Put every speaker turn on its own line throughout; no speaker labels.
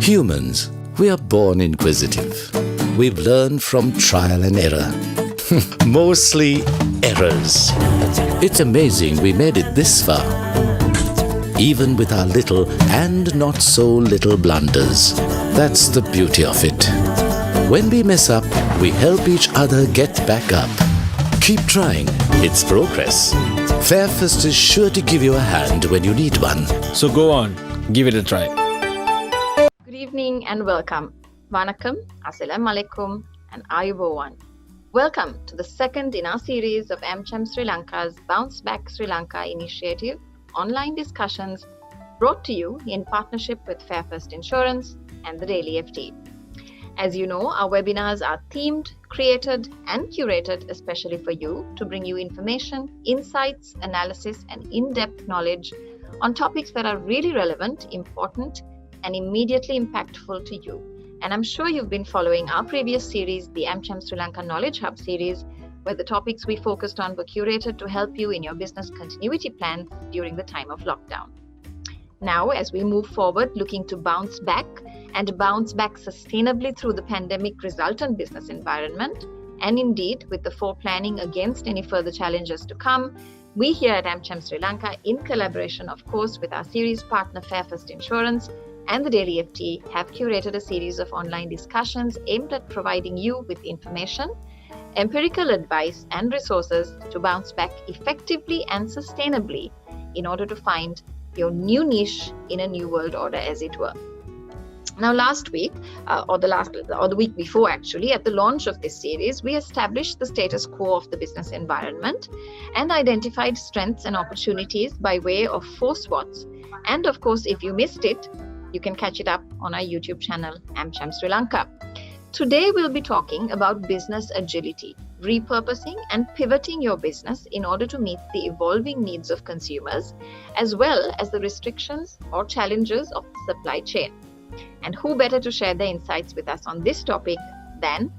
Humans, we are born inquisitive. We've learned from trial and error. Mostly errors. It's amazing we made it this far. Even with our little and not so little blunders. That's the beauty of it. When we mess up, we help each other get back up. Keep trying. It's progress. Fairfirst is sure to give you a hand when you need one.
So go on, give it a try.
Good evening and welcome. Vanakkam, Assalamu alaikum and Ayubowan. Welcome to the second in our series of AmCham Sri Lanka's Bounce-Back Sri Lanka initiative, online discussions brought to you in partnership with Fairfirst Insurance and The Daily FT. As you know, our webinars are themed, created and curated especially for you to bring you information, insights, analysis and in-depth knowledge on topics that are really relevant, important and immediately impactful to you. And I'm sure you've been following our previous series, the AmCham Sri Lanka Knowledge Hub series, where the topics we focused on were curated to help you in your business continuity plans during the time of lockdown. Now, as we move forward, looking to bounce back and bounce back sustainably through the pandemic resultant business environment, and indeed with the foreplanning against any further challenges to come, we here at AmCham Sri Lanka, in collaboration, of course, with our series partner Fairfirst Insurance and the Daily FT, have curated a series of online discussions aimed at providing you with information, empirical advice and resources to bounce back effectively and sustainably in order to find your new niche in a new world order, as it were. Now, last week, or the week before actually, at the launch of this series, we established the status quo of the business environment and identified strengths and opportunities by way of 4 SWOTs. And of course, if you missed it, you can catch it up on our YouTube channel, AmCham Sri Lanka. Today, we'll be talking about business agility, repurposing and pivoting your business in order to meet the evolving needs of consumers, as well as the restrictions or challenges of the supply chain. And who better to share their insights with us on this topic than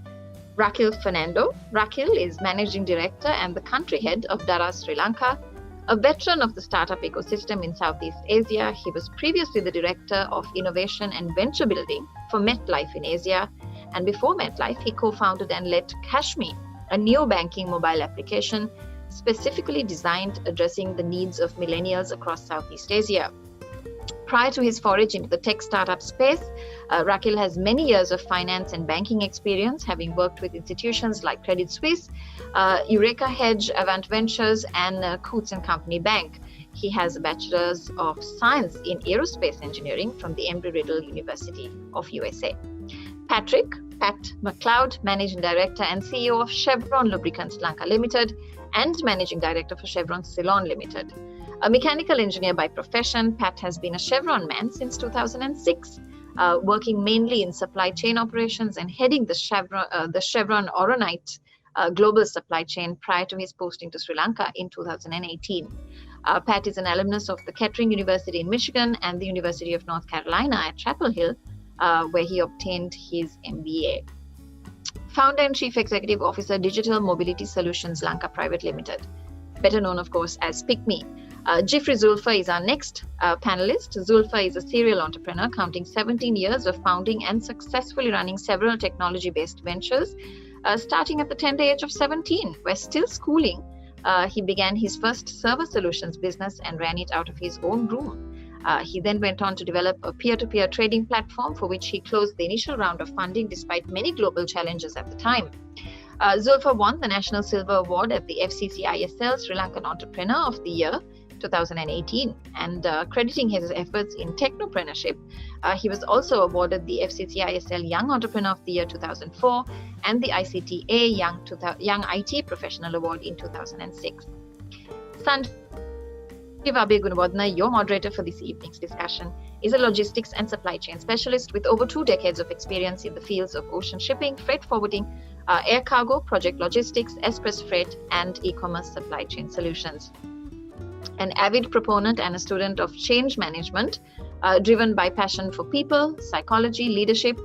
Rakil Fernando. Rakil is Managing Director and the Country Head of Daraz Sri Lanka, a veteran of the startup ecosystem in Southeast Asia. He was previously the Director of Innovation and Venture Building for MetLife in Asia. And before MetLife, he co-founded and led Cashme, a neo-banking mobile application specifically designed addressing the needs of millennials across Southeast Asia. Prior to his forage into the tech startup space, Rakil has many years of finance and banking experience, having worked with institutions like Credit Suisse, Eureka Hedge, Avant Ventures, and Coutts & Company Bank. He has a Bachelor's of Science in Aerospace Engineering from the Embry-Riddle University of USA. Pat McLeod, Managing Director and CEO of Chevron Lubricants Lanka Limited and Managing Director for Chevron Ceylon Limited. A mechanical engineer by profession, Pat has been a Chevron man since 2006, working mainly in supply chain operations and heading the Chevron Oronite global supply chain prior to his posting to Sri Lanka in 2018. Pat is an alumnus of the Kettering University in Michigan and the University of North Carolina at Chapel Hill, where he obtained his MBA. Founder and Chief Executive Officer, Digital Mobility Solutions Lanka Private Limited, better known, of course, as PICME. Jifri Zulfa is our next panelist. Zulfa is a serial entrepreneur counting 17 years of founding and successfully running several technology-based ventures. Starting at the tender age of 17, where still schooling, he began his first server solutions business and ran it out of his own room. He then went on to develop a peer-to-peer trading platform for which he closed the initial round of funding despite many global challenges at the time. Zulfa won the National Silver Award at the FCCISL Sri Lankan Entrepreneur of the Year 2018, and crediting his efforts in technopreneurship, he was also awarded the FCCISL Young Entrepreneur of the Year 2004 and the ICTA Young IT Professional Award in 2006. Sanjeev Abhigunawardena, your moderator for this evening's discussion, is a logistics and supply chain specialist with over 2 decades of experience in the fields of ocean shipping, freight forwarding, air cargo, project logistics, express freight, and e-commerce supply chain solutions. An avid proponent and a student of change management, driven by passion for people, psychology, leadership,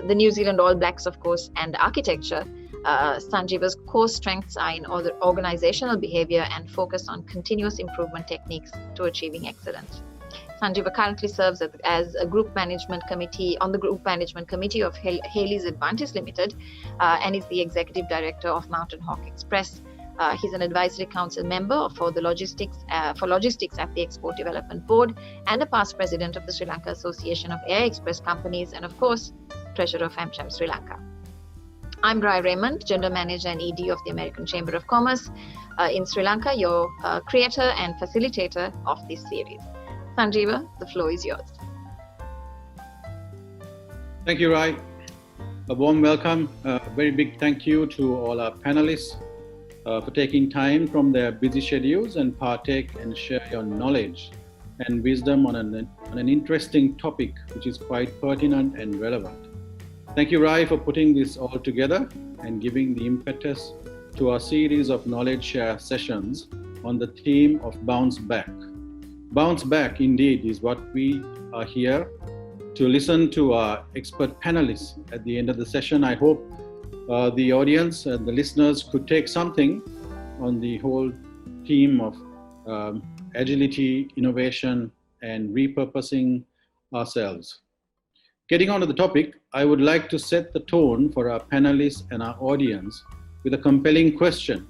the New Zealand All Blacks, of course, and architecture, Sanjeeva's core strengths are in organizational behavior and focus on continuous improvement techniques to achieving excellence. Sanjeeva currently serves as a group management committee on the group management committee of Haley's Advantage Limited, and is the executive director of Mountain Hawk Express. He's an advisory council member for logistics at the Export Development Board, and a past president of the Sri Lanka Association of Air Express Companies, and of course, treasurer of AmCham Sri Lanka. I'm Rai Raymond, General Manager and ED of the American Chamber of Commerce in Sri Lanka, your creator and facilitator of this series. Sanjeeva, the floor is yours.
Thank you, Rai. A warm welcome. A very big thank you to all our panelists for taking time from their busy schedules and partake and share your knowledge and wisdom on an interesting topic which is quite pertinent and relevant. Thank you, Rai, for putting this all together and giving the impetus to our series of knowledge share sessions on the theme of bounce back. Bounce back, indeed, is what we are here to listen to our expert panelists at the end of the session. I hope the audience and the listeners could take something on the whole theme of agility, innovation, and repurposing ourselves. Getting on to the topic, I would like to set the tone for our panelists and our audience with a compelling question.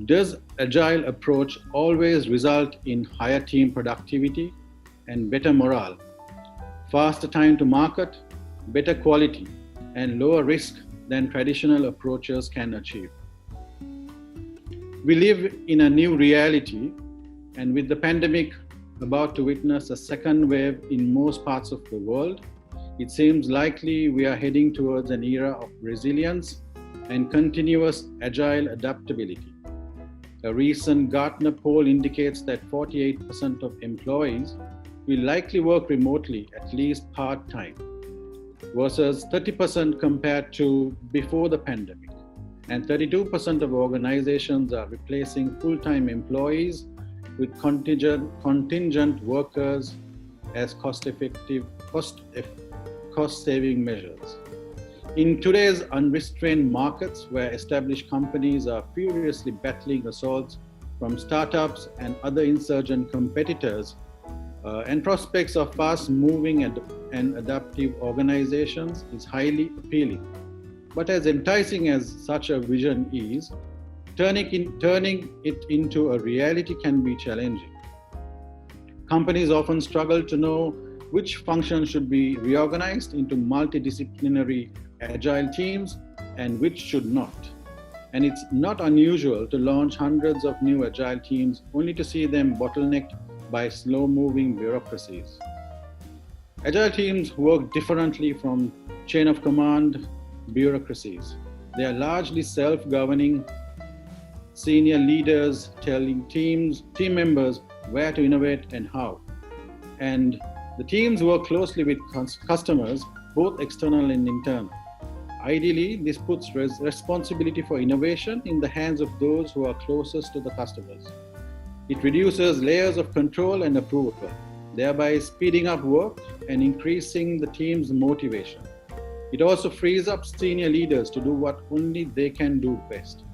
Does agile approach always result in higher team productivity and better morale, faster time to market, better quality, and lower risk than traditional approaches can achieve? We live in a new reality, and with the pandemic about to witness a second wave in most parts of the world, it seems likely we are heading towards an era of resilience and continuous agile adaptability. A recent Gartner poll indicates that 48% of employees will likely work remotely at least part-time, versus 30% compared to before the pandemic. And 32% of organizations are replacing full-time employees with contingent workers as cost-saving measures. In today's unrestrained markets, where established companies are furiously battling assaults from startups and other insurgent competitors, and prospects of fast-moving and adaptive organizations is highly appealing. But as enticing as such a vision is, turning it into a reality can be challenging. Companies often struggle to know which functions should be reorganized into multidisciplinary agile teams and which should not. And it's not unusual to launch hundreds of new agile teams only to see them bottlenecked by slow-moving bureaucracies. Agile teams work differently from chain of command bureaucracies. They are largely self-governing, senior leaders telling team members where to innovate and how. And the teams work closely with customers, both external and internal. Ideally, this puts responsibility for innovation in the hands of those who are closest to the customers. It reduces layers of control and approval, thereby speeding up work and increasing the team's motivation. It also frees up senior leaders to do what only they can do best.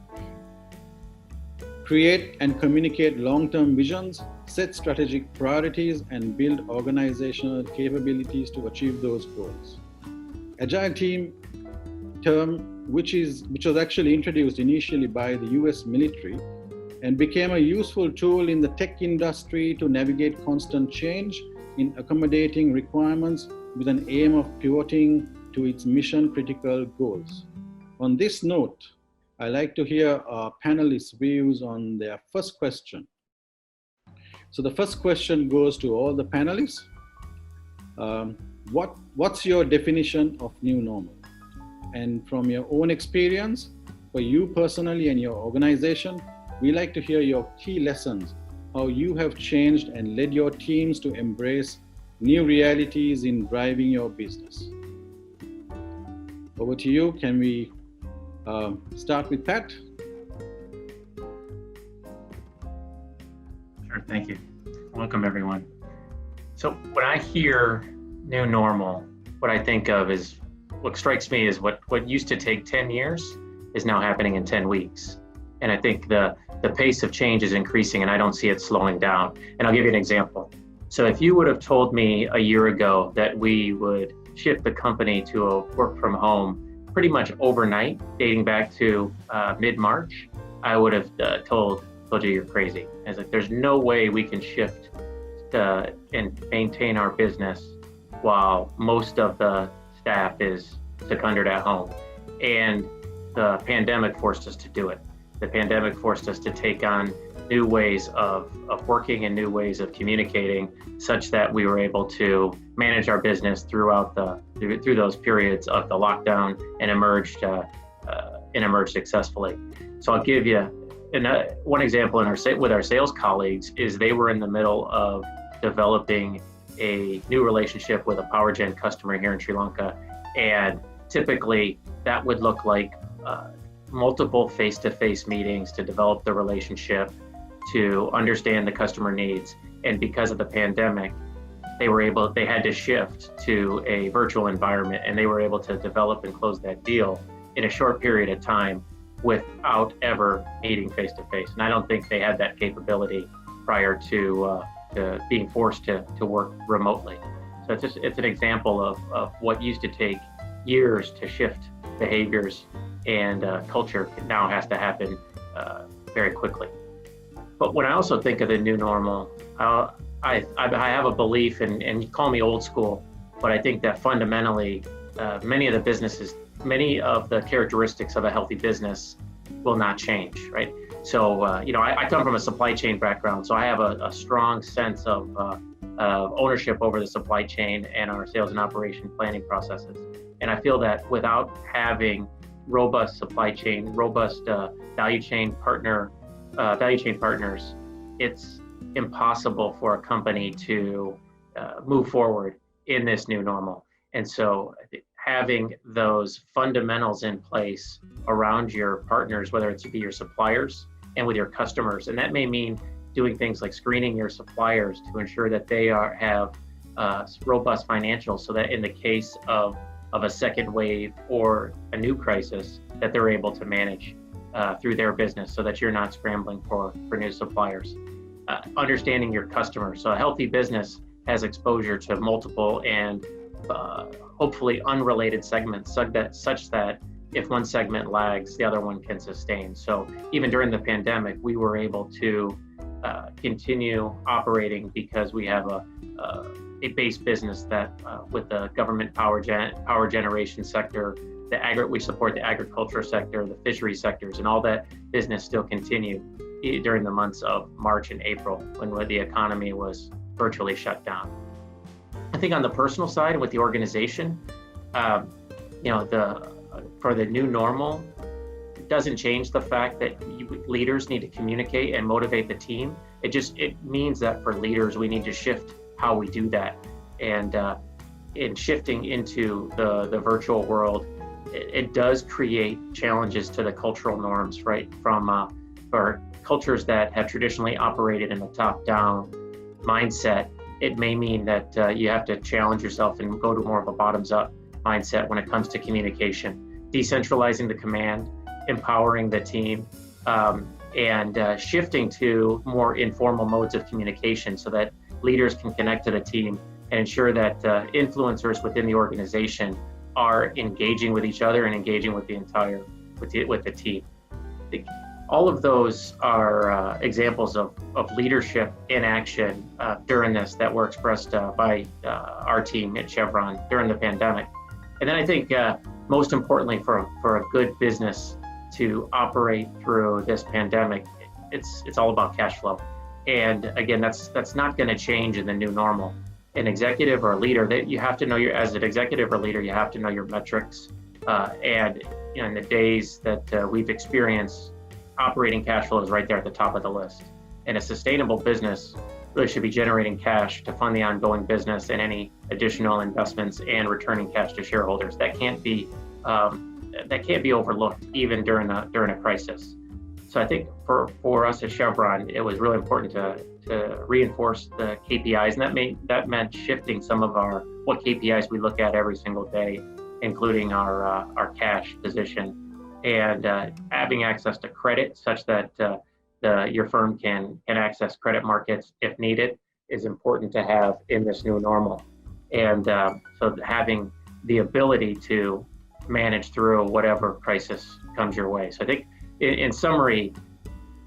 Create and communicate long-term visions, set strategic priorities, and build organizational capabilities to achieve those goals. Agile team term, which was actually introduced initially by the US military and became a useful tool in the tech industry to navigate constant change in accommodating requirements with an aim of pivoting to its mission-critical goals. On this note, I'd like to hear our panelists' views on their first question. So the first question goes to all the panelists. What's your definition of new normal? And from your own experience, for you personally and your organization, we like to hear your key lessons, how you have changed and led your teams to embrace new realities in driving your business. Over to you. Can we start with Pat?
Sure, thank you. Welcome, everyone. So when I hear new normal, what I think of is, what strikes me is what used to take 10 years is now happening in 10 weeks. And I think the pace of change is increasing, and I don't see it slowing down. And I'll give you an example. So if you would have told me a year ago that we would shift the company to a work from home pretty much overnight, dating back to mid-March, I would have told you you're crazy. I was like, there's no way we can shift and maintain our business while most of the staff is seconded at home. And the pandemic forced us to do it. The pandemic forced us to take on new ways of working and new ways of communicating, such that we were able to manage our business throughout through those periods of the lockdown and emerged successfully. So I'll give you one example with our sales colleagues is they were in the middle of developing a new relationship with a power gen customer here in Sri Lanka, and typically that would look like multiple face-to-face meetings to develop the relationship, to understand the customer needs. And because of the pandemic, they had to shift to a virtual environment, and they were able to develop and close that deal in a short period of time without ever meeting face-to-face. And I don't think they had that capability prior to being forced to work remotely. So it's an example of what used to take years to shift behaviors and culture now has to happen very quickly. But when I also think of the new normal, I have a belief, and you call me old school, but I think that fundamentally many of the characteristics of a healthy business will not change, right? So, I come from a supply chain background, so I have a strong sense of ownership over the supply chain and our sales and operation planning processes. And I feel that without having robust supply chain, robust value chain partners, it's impossible for a company to move forward in this new normal. And so having those fundamentals in place around your partners, whether it's to be your suppliers and with your customers, and that may mean doing things like screening your suppliers to ensure that they have robust financials, so that in the case of a second wave or a new crisis, that they're able to manage through their business, so that you're not scrambling for new suppliers. Understanding your customers. So a healthy business has exposure to multiple and hopefully unrelated segments, such that if one segment lags, the other one can sustain. So even during the pandemic, we were able to continue operating because we have a base business that with the government power generation sector, we support the agriculture sector, the fishery sectors, and all that business still continued during the months of March and April when the economy was virtually shut down. I think on the personal side with the organization, for the new normal, it doesn't change the fact that leaders need to communicate and motivate the team. It means that for leaders, we need to shift how we do that. And in shifting into the virtual world, it does create challenges to the cultural norms, right? For cultures that have traditionally operated in a top-down mindset, it may mean that you have to challenge yourself and go to more of a bottoms-up mindset when it comes to communication, decentralizing the command, empowering the team, and shifting to more informal modes of communication so that leaders can connect to the team and ensure that influencers within the organization are engaging with each other and engaging with the team. All of those are examples of leadership in action during this that were expressed by our team at Chevron during the pandemic. And then I think most importantly for a good business to operate through this pandemic, it's all about cash flow. And again, that's not going to change in the new normal. An executive or a leader, that you have to know as an executive or leader, you have to know your metrics. And in the days that we've experienced, operating cash flow is right there at the top of the list. And a sustainable business really should be generating cash to fund the ongoing business and any additional investments and returning cash to shareholders. That can't be overlooked even during a crisis. So I think for us at Chevron, it was really important to reinforce the KPIs, and that meant shifting some of what KPIs we look at every single day, including our cash position, and having access to credit such that your firm can access credit markets if needed, is important to have in this new normal. And so having the ability to manage through whatever crisis comes your way. So I think in summary,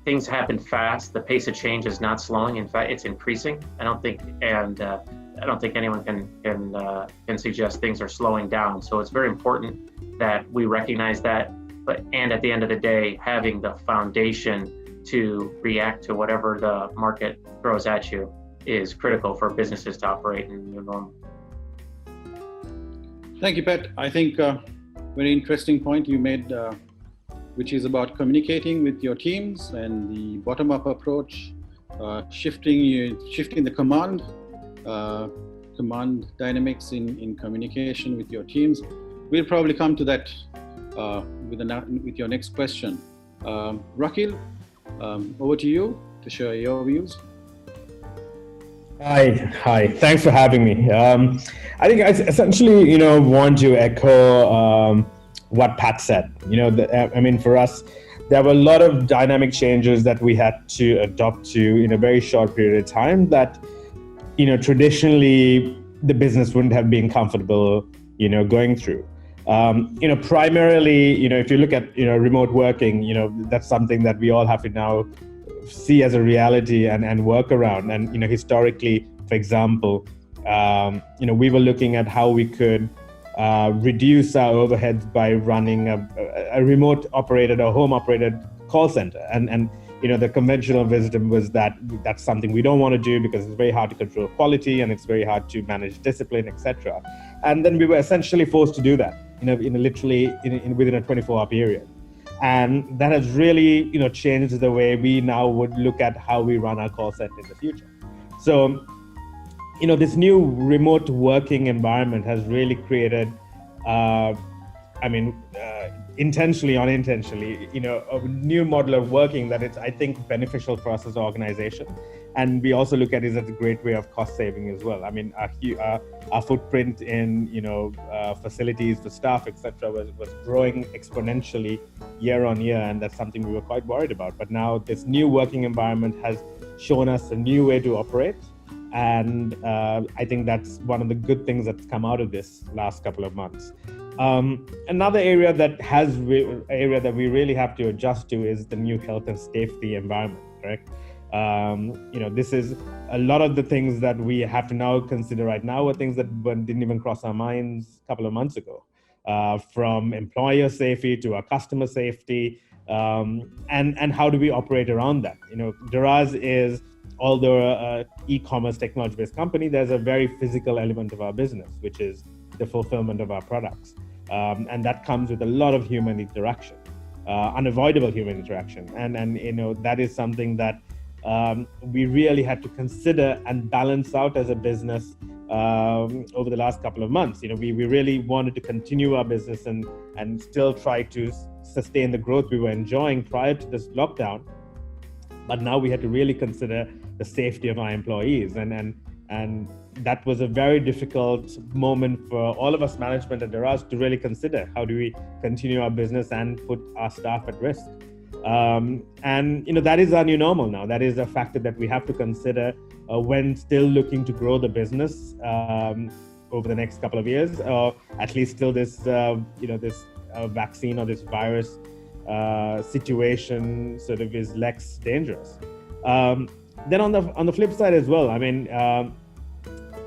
things happen fast. The pace of change is not slowing. In fact, it's increasing. I don't think anyone can suggest things are slowing down. So it's very important that we recognize that. And at the end of the day, having the foundation to react to whatever the market throws at you is critical for businesses to operate in the new normal.
Thank you, Pat. I think very interesting point you made, which is about communicating with your teams and the bottom-up approach, shifting the command dynamics in communication with your teams. We'll probably come to that with your next question. Rakil, over to you to share your views.
Hi. Thanks for having me. I think I essentially, want to echo what Pat said. For us, there were a lot of dynamic changes that we had to adopt to in a very short period of time that, traditionally the business wouldn't have been comfortable, going through. Primarily, if you look at, remote working, that's something that we all have to now see as a reality and work around. And, historically, for example, we were looking at how we could reduce our overheads by running a remote operated or home operated call center. And the conventional wisdom was that that's something we don't want to do because it's very hard to control quality and it's very hard to manage discipline, etc. And then we were essentially forced to do that, literally within a 24-hour period. And that has really, changed the way we now would look at how we run our call center in the future. So, this new remote working environment has really created, intentionally, unintentionally, a new model of working that is, I think, beneficial for us as an organization. And we also look at it as a great way of cost saving as well. Our footprint in, facilities for staff, etc., was growing exponentially year on year. And that's something we were quite worried about. But now this new working environment has shown us a new way to operate. And I think that's one of the good things that's come out of this last couple of months. Another area that we really have to adjust to is the new health and safety environment, correct? This is a lot of the things that we have to now consider right now are things that didn't even cross our minds a couple of months ago, from employer safety to our customer safety, and how do we operate around that? Daraz is, although an e-commerce technology-based company, there's a very physical element of our business, which is the fulfillment of our products. And that comes with a lot of human interaction, unavoidable human interaction. And that is something that we really had to consider and balance out as a business over the last couple of months. We really wanted to continue our business and still try to sustain the growth we were enjoying prior to this lockdown. But now we had to really consider the safety of our employees. And that was a very difficult moment for all of us management at Daraz to really consider how do we continue our business and put our staff at risk. That is our new normal now. That is a factor that we have to consider when still looking to grow the business over the next couple of years, or at least till this vaccine or this virus situation sort of is less dangerous. Then on the flip side as well,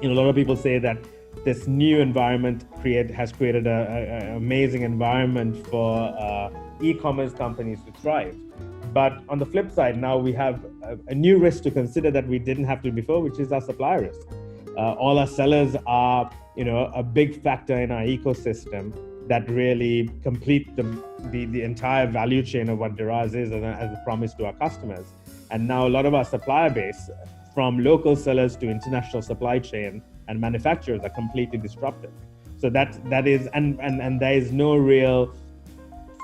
a lot of people say that this new environment has created an amazing environment for e-commerce companies to thrive. But on the flip side, now we have a new risk to consider that we didn't have to before, which is our supplier risk. All our sellers are, a big factor in our ecosystem that really complete the entire value chain of what Daraz is as a promise to our customers. And now a lot of our supplier base, from local sellers to international supply chain and manufacturers, are completely disrupted. So that is, and there is no real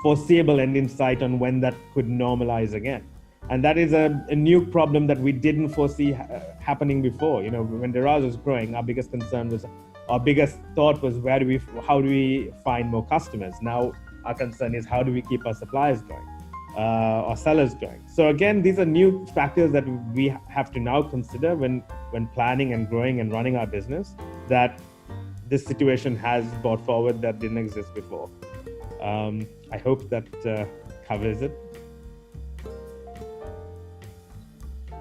foreseeable end in sight on when that could normalize again. And that is a new problem that we didn't foresee happening before. When Daraz was growing, our biggest thought was how do we find more customers? Now our concern is how do we keep our suppliers going? or sellers going? So again, these are new factors that we have to now consider when planning and growing and running our business, that this situation has brought forward that didn't exist before. I hope that covers it.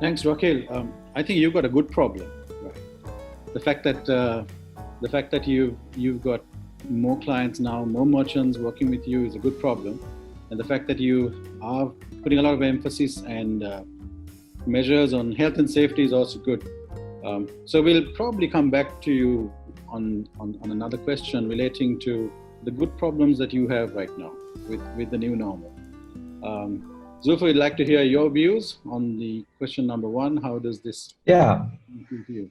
Thanks, Rakil. I think you've got a good problem. Right? The fact that you've got more clients now, more merchants working with you is a good problem, and the fact that you are putting a lot of emphasis and measures on health and safety is also good. So we'll probably come back to you on another question relating to the good problems that you have right now with the new normal. Zulfa, we'd like to hear your views on the question number one. How does this improve you?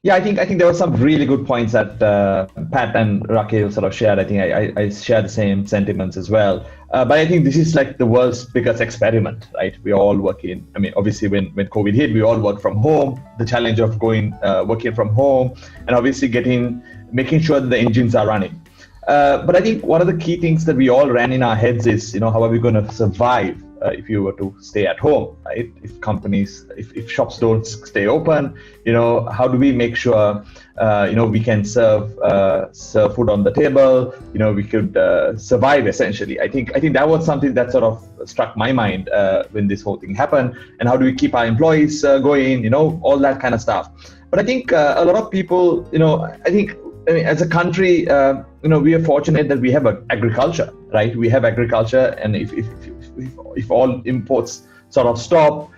Yeah, I think there were some really good points that Pat and Rakil sort of shared. I think I share the same sentiments as well. But I think this is like the world's biggest experiment, right? We all working. I mean, obviously, when COVID hit, we all work from home. The challenge of working from home, and obviously making sure that the engines are running. But I think one of the key things that we all ran in our heads is, how are we going to survive if you were to stay at home, right? If shops don't stay open, how do we make sure, we can serve food on the table, we could survive essentially. I think that was something that sort of struck my mind when this whole thing happened. And how do we keep our employees going, all that kind of stuff. But I think a lot of people, as a country, we are fortunate that we have agriculture, right? We have agriculture, and if all imports sort of stop,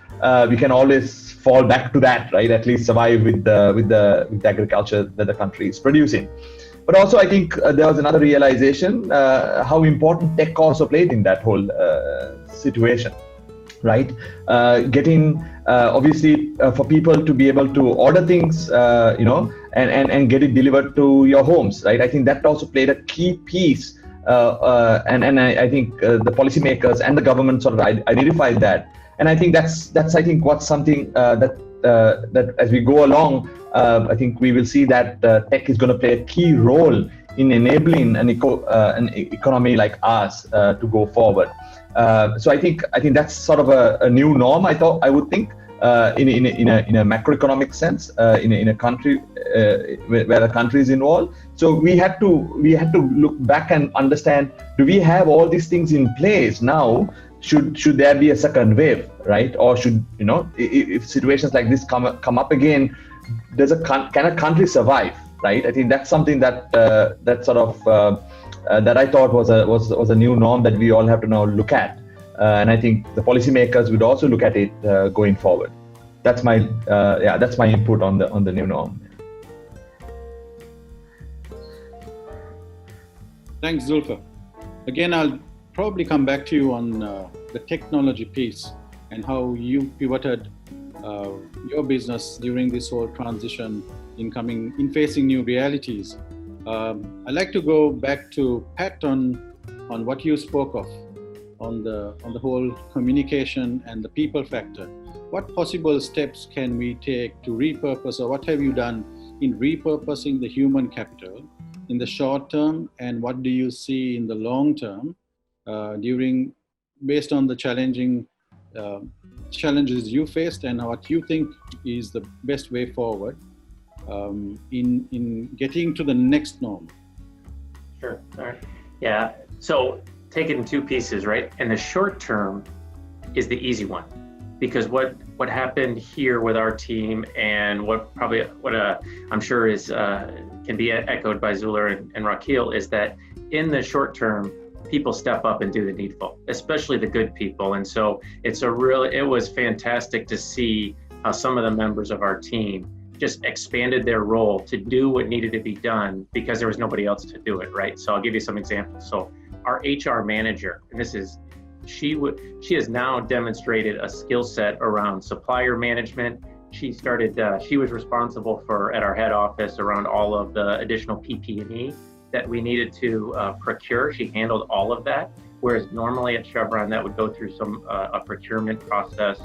we can always fall back to that, right? At least survive with the agriculture that the country is producing. But also, I think there was another realization how important tech also played in that whole situation, right? Getting obviously for people to be able to order things, and get it delivered to your homes, right? I think that also played a key piece, and I think the policymakers and the government sort of identified that. And I think that's what's something that as we go along, I think we will see that tech is going to play a key role in enabling an economy like ours to go forward. So I think that's sort of a new norm. I would think in a macroeconomic sense, in a country where the country is involved. So we had to look back and understand: do we have all these things in place now? Should there be a second wave, right? Or should if situations like this come up again, can a country survive, right? I think that's something that that I thought was a new norm that we all have to now look at, and I think the policymakers would also look at it going forward. That's my input on the new norm.
Thanks, Zulfa. Again, I'll probably come back to you on the technology piece and how you pivoted your business during this whole transition in facing new realities. I'd like to go back to Pat on what you spoke of on the whole communication and the people factor. What possible steps can we take to repurpose, or what have you done in repurposing the human capital in the short term, and what do you see in the long term based on the challenges you faced, and what you think is the best way forward in getting to the next norm?
Sure. All right. Yeah. So take it in two pieces, right? And the short term is the easy one, because what happened here with our team, and what I'm sure is can be echoed by Zuller and Rakil, is that in the short term, people step up and do the needful, especially the good people. And so it was fantastic to see how some of the members of our team just expanded their role to do what needed to be done because there was nobody else to do it, right? So I'll give you some examples. So our HR manager, and she has now demonstrated a skill set around supplier management. She was responsible at our head office around all of the additional PP&E that we needed to procure. She handled all of that, whereas normally at Chevron that would go through a procurement process.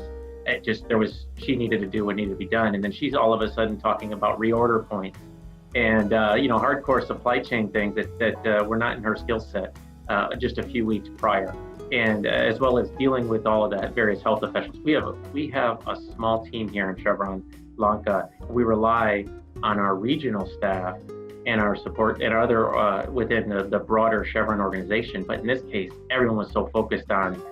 She needed to do what needed to be done, and then she's all of a sudden talking about reorder points and hardcore supply chain things that were not in her skill set. just a few weeks prior. And as well as dealing with all of that various health officials. We have a small team here in Chevron Lanka. We rely on our regional staff and our support and other within the broader Chevron organization. But in this case, everyone was so focused on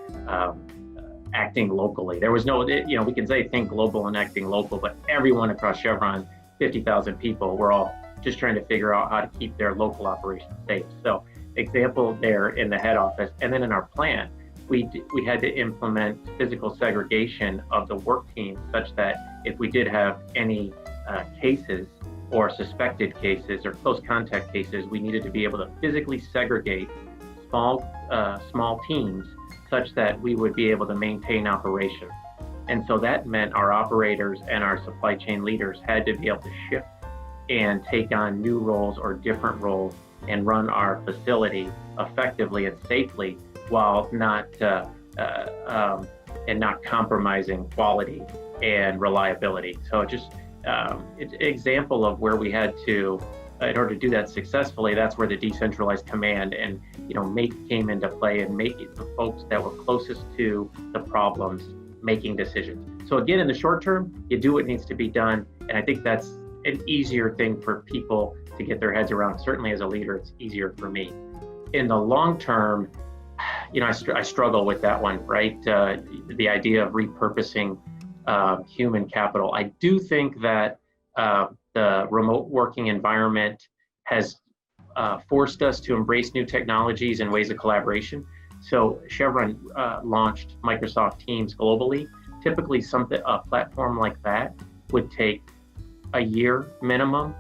acting locally. There was no, we can say think global and acting local, but everyone across Chevron, 50,000 people, were all just trying to figure out how to keep their local operations safe. So example there in the head office, and then in our plant, we had to implement physical segregation of the work team such that if we did have any cases or suspected cases or close contact cases, we needed to be able to physically segregate small teams such that we would be able to maintain operations. And so that meant our operators and our supply chain leaders had to be able to shift and take on new roles or different roles and run our facility effectively and safely while not compromising quality and reliability. So just it's an example of where we had to, in order to do that successfully, that's where the decentralized command and came into play, and making the folks that were closest to the problems making decisions. So again, in the short term, you do what needs to be done, and I think that's an easier thing for people to get their heads around. Certainly as a leader, it's easier for me. In the long term, I struggle with that one, right? The idea of repurposing human capital. I do think that the remote working environment has forced us to embrace new technologies and ways of collaboration. So Chevron launched Microsoft Teams globally. Typically, a platform like that would take a year minimum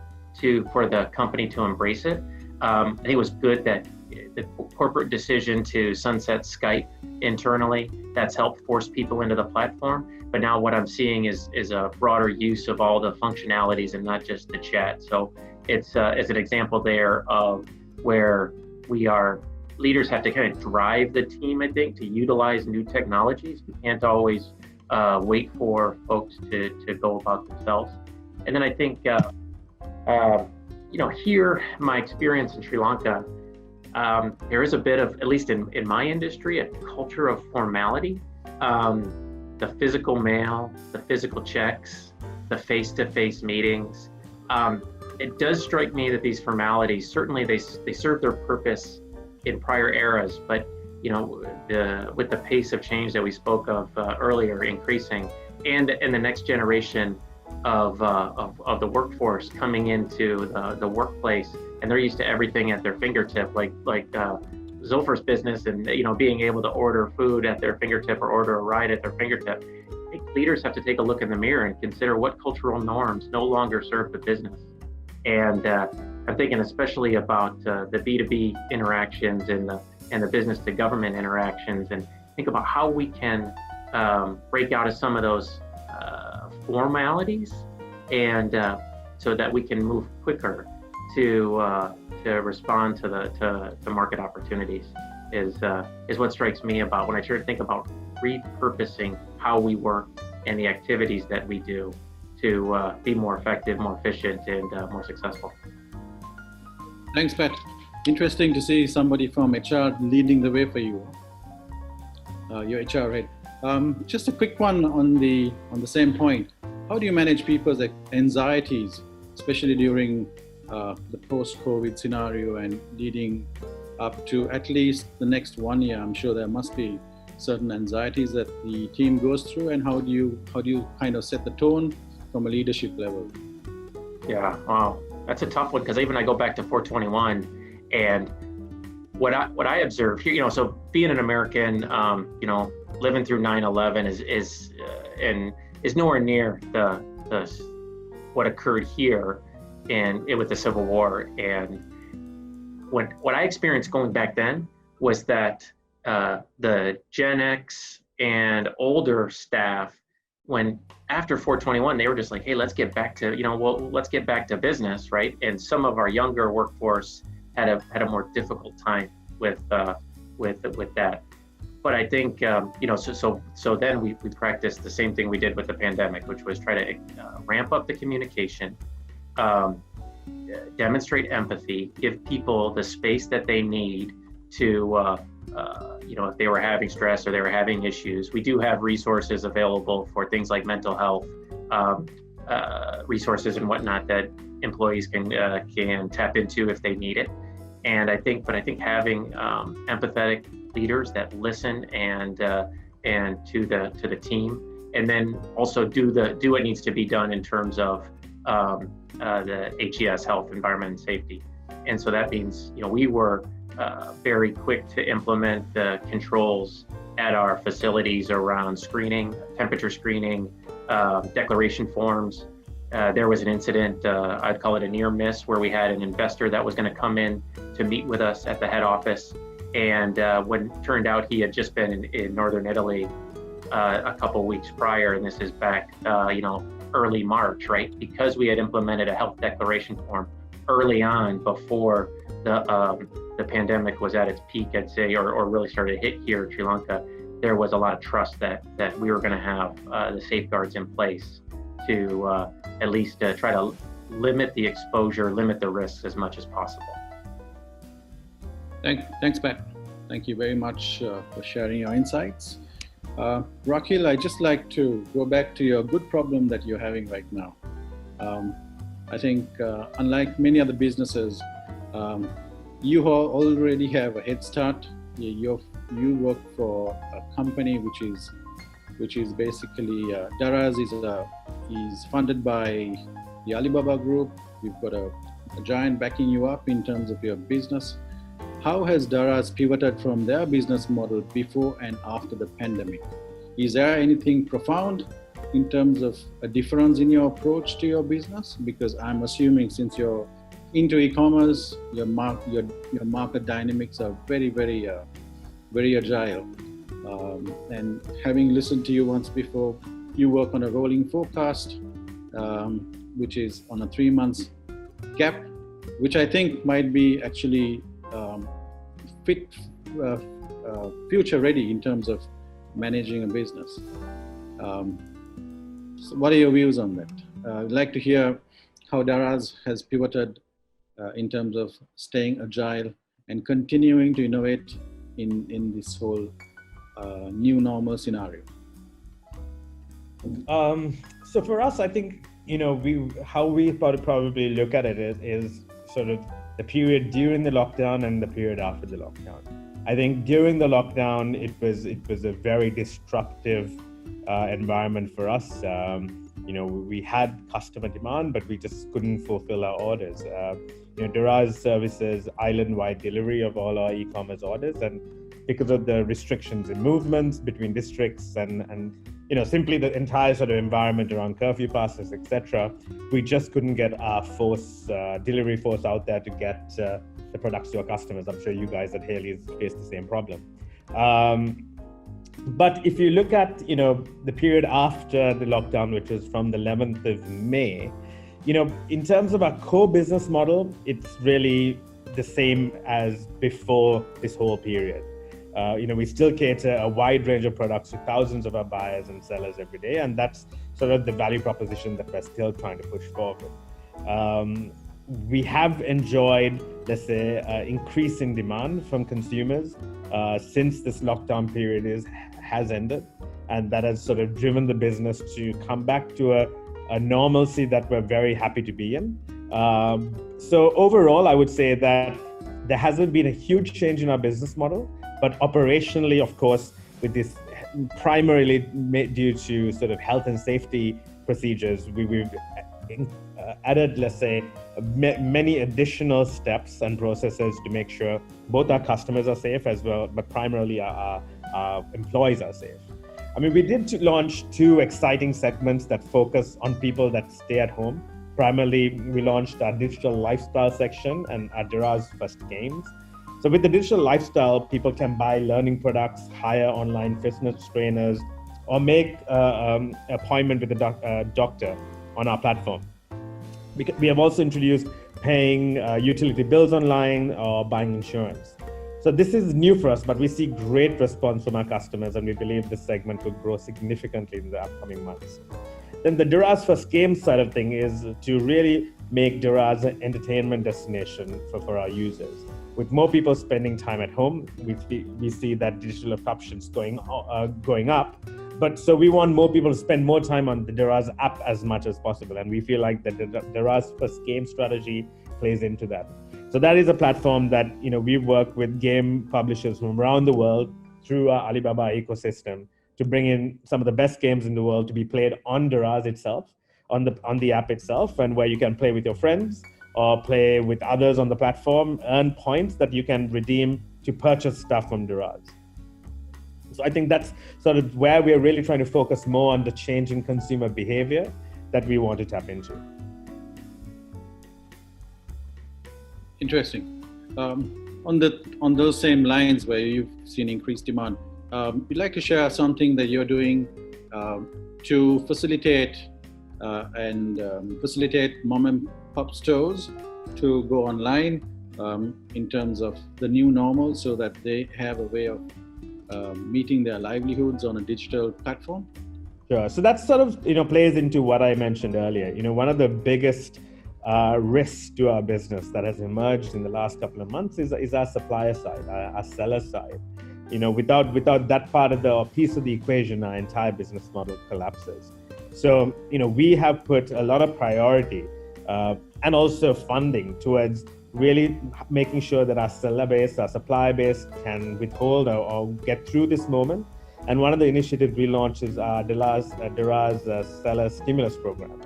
for the company to embrace it. I think it was good that the corporate decision to sunset Skype internally, that's helped force people into the platform. But now what I'm seeing is a broader use of all the functionalities and not just the chat. So it's an example there of where leaders have to kind of drive the team, I think, to utilize new technologies. We can't always wait for folks to go about themselves. And then I think, here, my experience in Sri Lanka, there is a bit of, at least in my industry, a culture of formality. The physical mail, the physical checks, the face-to-face meetings. It does strike me that these formalities, certainly they serve their purpose in prior eras, but with the pace of change that we spoke of earlier increasing, and the next generation of the workforce coming into the workplace, and they're used to everything at their fingertip, like Zulfer's business, and being able to order food at their fingertip or order a ride at their fingertip. I think leaders have to take a look in the mirror and consider what cultural norms no longer serve the business. And I'm thinking especially about the B2B interactions and the business to government interactions, and think about how we can break out of some of those formalities, and so that we can move quicker to respond to the market opportunities is what strikes me about when I try to think about repurposing how we work and the activities that we do to be more effective, more efficient, and more successful.
Thanks, Pat. Interesting to see somebody from HR leading the way for you. Your HR head. Just a quick one on the same point. How do you manage people's anxieties, especially during the post-COVID scenario and leading up to at least the next 1 year? I'm sure there must be certain anxieties that the team goes through, and how do you kind of set the tone from a leadership level?
Yeah, wow, that's a tough one, because even I go back to 421, and what I observe here, so being an American, living through 9/11 is nowhere near the what occurred here with the Civil War. And what I experienced going back then was that the Gen X and older staff, when after 421, they were just like, hey, let's get back to let's get back to business, right? And some of our younger workforce had a more difficult time with that. But I think so then we practiced the same thing we did with the pandemic, which was try to ramp up the communication, demonstrate empathy, give people the space that they need to, if they were having stress or they were having issues. We do have resources available for things like mental health resources and whatnot that employees can tap into if they need it. And I think having empathetic leaders that listen and to the team, and then also do what needs to be done in terms of the HES, health, environment, and safety. And so that means, we were very quick to implement the controls at our facilities around screening, temperature screening, declaration forms. There was an incident, I'd call it a near miss, where we had an investor that was going to come in to meet with us at the head office. And when it turned out he had just been in northern Italy a couple weeks prior, and this is back, early March, right? Because we had implemented a health declaration form early on before the pandemic was at its peak, I'd say, or really started to hit here in Sri Lanka. There was a lot of trust that we were going to have the safeguards in place to at least try to limit the exposure, limit the risks as much as possible.
Thanks, Pat. Thank you very much for sharing your insights. Rakil, I'd just like to go back to your good problem that you're having right now. I think unlike many other businesses, you already have a head start. You work for a company which is basically Daraz is funded by the Alibaba Group. You've got a giant backing you up in terms of your business. How has Daraz pivoted from their business model before and after the pandemic? Is there anything profound in terms of a difference in your approach to your business? Because I'm assuming since you're into e-commerce, your market dynamics are very, very, very agile. And having listened to you once before, you work on a rolling forecast, which is on a 3 months gap, which I think might be actually fit, future ready in terms of managing a business. So what are your views on that? I'd like to hear how Daraz has pivoted in terms of staying agile and continuing to innovate in this whole new normal scenario.
So for us, I think, how we probably look at it is sort of the period during the lockdown and the period after the lockdown. I think during the lockdown, it was a very disruptive environment for us. We had customer demand, but we just couldn't fulfill our orders. Daraz services island-wide delivery of all our e-commerce orders, and because of the restrictions in movements between districts and simply the entire sort of environment around curfew passes, etc., we just couldn't get our delivery force out there to get the products to our customers. I'm sure you guys at Haley's face the same problem. But if you look at the period after the lockdown, which was from the 11th of May, in terms of our core business model, it's really the same as before this whole period. We still cater a wide range of products to thousands of our buyers and sellers every day, and that's sort of the value proposition that we're still trying to push forward. We have enjoyed, let's say, increasing demand from consumers since this lockdown period has ended, and that has sort of driven the business to come back to a normalcy that we're very happy to be in. So overall, I would say that there hasn't been a huge change in our business model, but operationally, of course, with this primarily due to sort of health and safety procedures, we've added, let's say, many additional steps and processes to make sure both our customers are safe as well, but primarily our employees are safe. I mean, we did launch 2 exciting segments that focus on people that stay at home. Primarily, we launched our digital lifestyle section and our Fairfirst Games. So with the digital lifestyle, people can buy learning products, hire online fitness trainers, or make an appointment with a doctor on our platform. We have also introduced paying utility bills online or buying insurance. So this is new for us, but we see great response from our customers, and we believe this segment will grow significantly in the upcoming months. Then the Fairfirst Games side of thing is to really make Daraz an entertainment destination for our users. with more people spending time at home, we see that digital adoption's going up. But so we want more people to spend more time on the Daraz app as much as possible. And we feel like the Daraz first game strategy plays into that. So that is a platform that, we work with game publishers from around the world through our Alibaba ecosystem to bring in some of the best games in the world to be played on Daraz itself, on the app itself, and where you can play with your friends or play with others on the platform, earn points that you can redeem to purchase stuff from Daraz. So I think that's sort of where we're really trying to focus more on the change in consumer behavior that we want to tap into.
Interesting. On those same lines where you've seen increased demand, we'd like to share something that you're doing to facilitate mom and pop stores to go online in terms of the new normal, so that they have a way of meeting their livelihoods on a digital platform?
Sure. So that sort of plays into what I mentioned earlier. One of the biggest risks to our business that has emerged in the last couple of months is our supplier side, our seller side. Without that part of the piece of the equation, our entire business model collapses. So we have put a lot of priority and also funding towards really making sure that our seller base, our supplier base can withhold or get through this moment. And one of the initiatives we launched is our Daraz Seller Stimulus Program.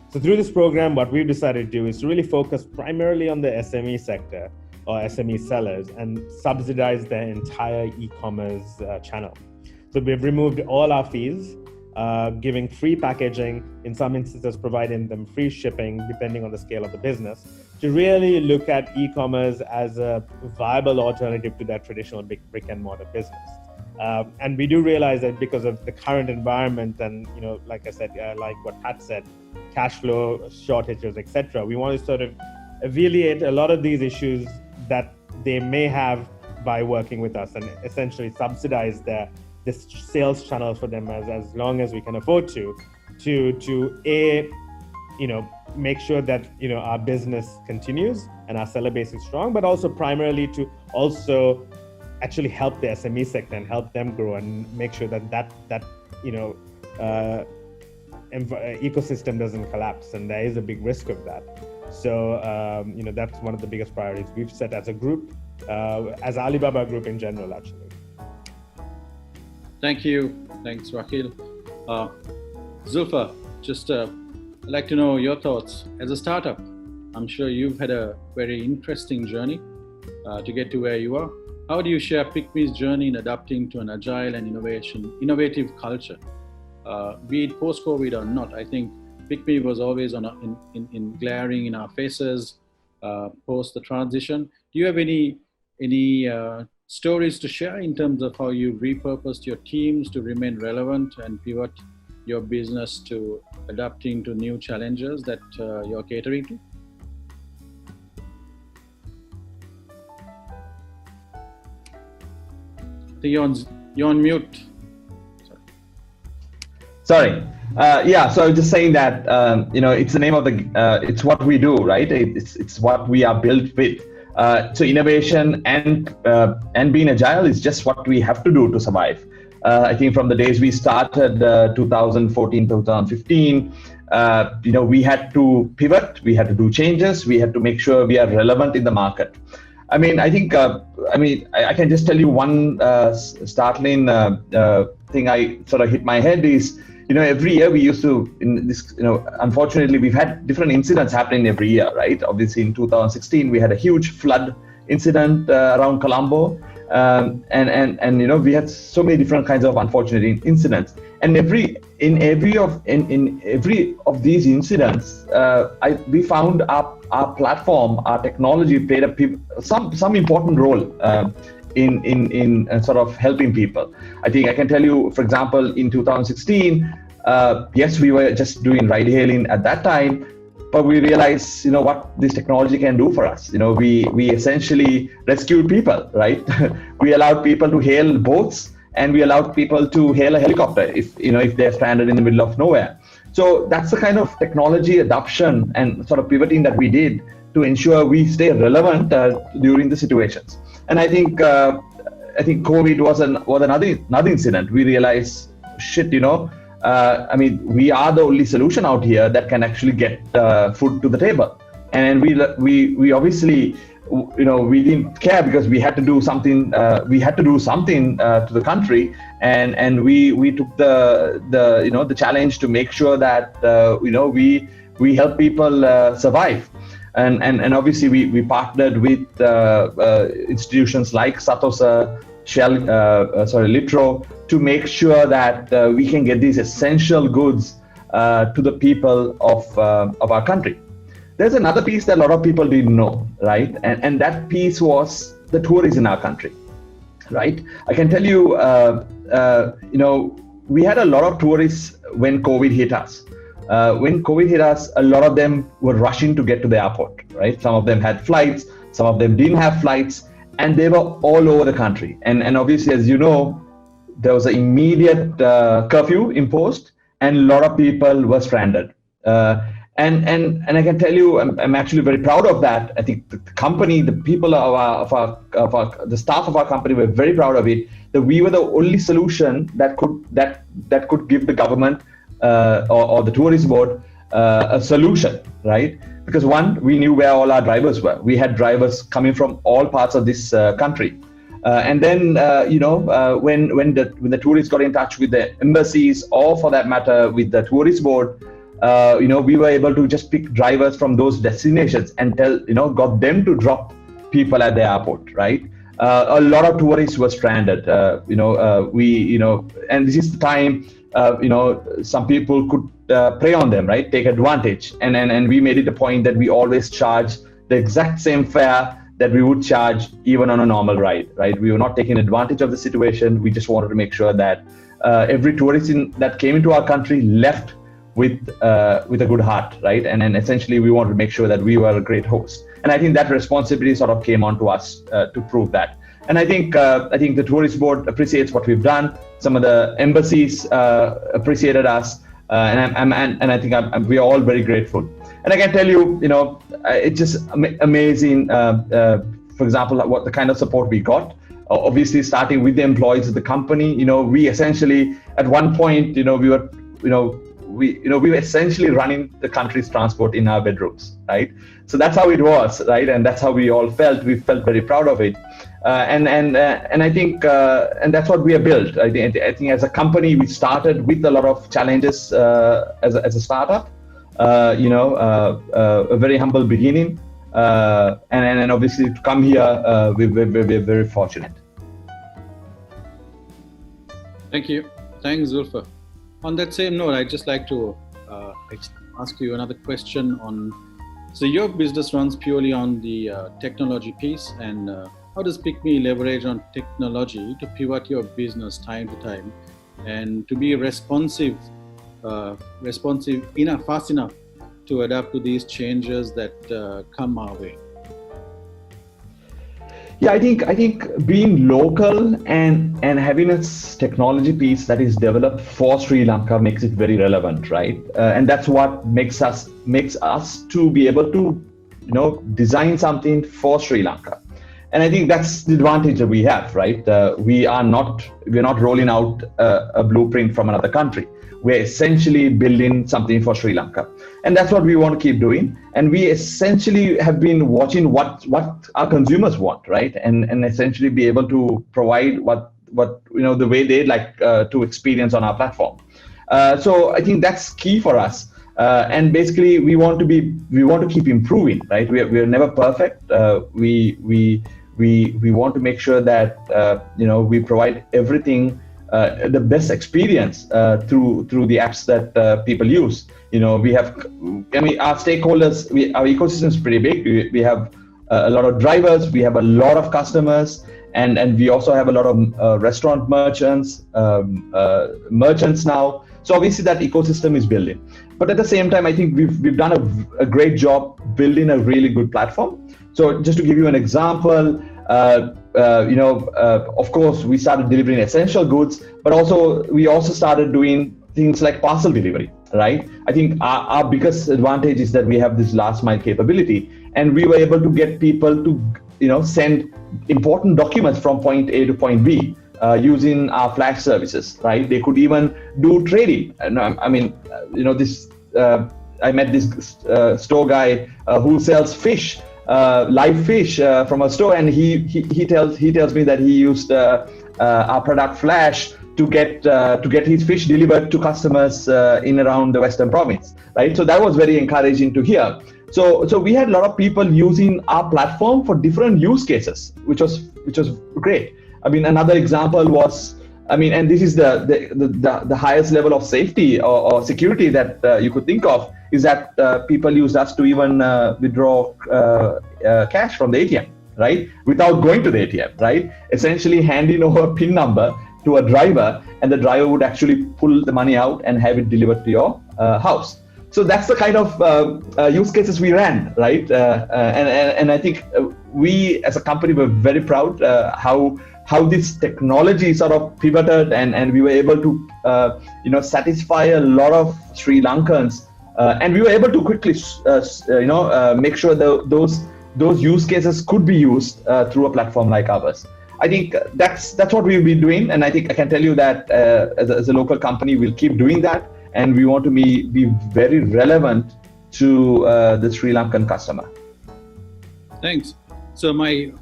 So through this program, what we've decided to do is to really focus primarily on the SME sector or SME sellers and subsidize their entire e-commerce channel. So we've removed all our fees, giving free packaging, in some instances providing them free shipping, depending on the scale of the business, to really look at e-commerce as a viable alternative to that traditional brick and mortar business. And we do realize that because of the current environment and, like I said, like what Pat said, cash flow shortages, etc., we want to sort of alleviate a lot of these issues that they may have by working with us and essentially subsidize this sales channel for them as long as we can afford to make sure that our business continues and our seller base is strong, but also primarily to also actually help the SME sector and help them grow and make sure that ecosystem doesn't collapse, and there is a big risk of that. So that's one of the biggest priorities we've set as a group, as Alibaba Group in general, actually.
Thank you. Thanks, Rakil. Zulfa, I'd like to know your thoughts. As a startup, I'm sure you've had a very interesting journey to get to where you are. How do you share PickMe's journey in adapting to an agile and innovative culture? Be it post-COVID or not, I think PickMe was always in glaring in our faces post the transition. Do you have any stories to share in terms of how you repurposed your teams to remain relevant and pivot your business to adapting to new challenges that you're catering to? I think you're on mute.
Sorry. So I was just saying that it's the name of it's what we do, right? It's what we are built with. So innovation and being agile is just what we have to do to survive. I think from the days we started 2014, 2015, we had to pivot, we had to do changes, we had to make sure we are relevant in the market. I can just tell you one startling thing I sort of hit my head is, every year we used to, unfortunately, we've had different incidents happening every year, right? Obviously, in 2016, we had a huge flood incident around Colombo. And we had so many different kinds of unfortunate incidents. And in every of these incidents, we found our platform, our technology played some important role in sort of helping people. I think I can tell you, for example, in 2016, yes, we were just doing ride hailing at that time, but we realized, what this technology can do for us. We essentially rescued people, right? We allowed people to hail boats, and we allowed people to hail a helicopter if they're stranded in the middle of nowhere. So that's the kind of technology adoption and sort of pivoting that we did to ensure we stay relevant during the situations. And I think COVID was another incident. We realized, shit, we are the only solution out here that can actually get food to the table. And we obviously, we didn't care because we had to do something. We had to do something to the country, and we took the challenge to make sure that we help people survive. And obviously we partnered with institutions like Satosa, Shell, Litro, to make sure that we can get these essential goods to the people of our country. There's another piece that a lot of people didn't know, right? And that piece was the tourists in our country, right? I can tell you, we had a lot of tourists when COVID hit us. When COVID hit us, a lot of them were rushing to get to the airport, right? Some of them had flights, some of them didn't have flights, and they were all over the country. And obviously, as you know, there was an immediate curfew imposed, and a lot of people were stranded. And I can tell you, I'm actually very proud of that. I think the company, the people the staff of our company were very proud of it. That we were the only solution that could give the government or the tourist board a solution, right? Because one, we knew where all our drivers were. We had drivers coming from all parts of this country. And then, when the tourists got in touch with the embassies, or for that matter, with the tourist board, we were able to just pick drivers from those destinations and got them to drop people at the airport, right? A lot of tourists were stranded. And this is the time, some people could prey on them, right? Take advantage. And we made it a point that we always charge the exact same fare that we would charge even on a normal ride, right? We were not taking advantage of the situation. We just wanted to make sure that every tourist that came into our country left with a good heart, right? And essentially, we wanted to make sure that we were a great host. And I think that responsibility sort of came onto us to prove that. And I think the tourist board appreciates what we've done. Some of the embassies appreciated us, and I think we are all very grateful. And I can tell you, it's just amazing. For example, what the kind of support we got. Obviously, starting with the employees of the company, we essentially at one point, we were essentially running the country's transport in our bedrooms, right? So that's how it was, right? And that's how we all felt. We felt very proud of it, and I think and that's what we have built. I think as a company, we started with a lot of challenges as a startup. A very humble beginning, and obviously to come here, we're very fortunate.
Thank you. Thanks, Zulfa. On that same note, I'd just like to ask you another question on, so your business runs purely on the technology piece, and how does PickMe leverage on technology to pivot your business time to time and to be responsive enough, fast enough to adapt to these changes that come our way?
Yeah, I think being local and having a technology piece that is developed for Sri Lanka makes it very relevant, right? And that's what makes us to be able to design something for Sri Lanka. And I think that's the advantage that we have, right? We're not rolling out a blueprint from another country. We're essentially building something for Sri Lanka. And that's what we want to keep doing. And we essentially have been watching what our consumers want, right? And essentially be able to provide what the way they'd like to experience on our platform. So I think that's key for us. And basically we want to keep improving, right? We are never perfect. We want to make sure that we provide everything, the best experience through the apps that people use. We have, our stakeholders, our ecosystem is pretty big. We have a lot of drivers, we have a lot of customers, and we also have a lot of restaurant merchants now. So obviously that ecosystem is building. But at the same time, I think we've done a great job building a really good platform. So just to give you an example, of course, we started delivering essential goods, but we also started doing things like parcel delivery, right? I think our biggest advantage is that we have this last mile capability, and we were able to get people to send important documents from point A to point B using our flash services, right? They could even do trading. And I mean, this I met this store guy who sells fish, live fish from a store, and he tells me that he used our product Flash to get his fish delivered to customers in around the Western Province, right? So that was very encouraging to hear. So we had a lot of people using our platform for different use cases, which was great. I mean, another example was, and this is the highest level of safety or security that you could think of, is that people used us to even withdraw cash from the ATM, right? Without going to the ATM, right? Essentially handing over a PIN number to a driver, and the driver would actually pull the money out and have it delivered to your house. So that's the kind of use cases we ran, right? And I think we as a company were very proud how this technology sort of pivoted, and we were able to satisfy a lot of Sri Lankans, and we were able to quickly make sure those use cases could be used through a platform like ours. I think that's what we've been doing, and I think I can tell you that as a local company, we'll keep doing that, and we want to be very relevant to the Sri Lankan customer.
Thanks. So my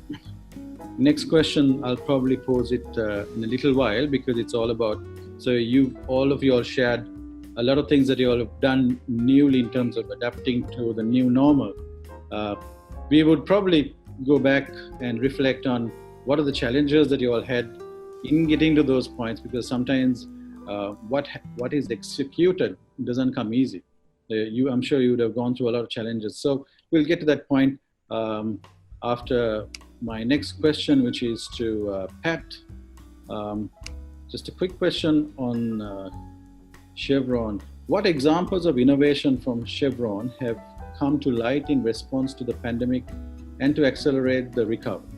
next question, I'll probably pose it in a little while, because it's all about, so all of you all shared a lot of things that you all have done newly in terms of adapting to the new normal. We would probably go back and reflect on what are the challenges that you all had in getting to those points, because sometimes what is executed doesn't come easy. I'm sure you would have gone through a lot of challenges. So we'll get to that point after my next question, which is to Pat. Just a quick question on Chevron. What examples of innovation from Chevron have come to light in response to the pandemic and to accelerate the recovery?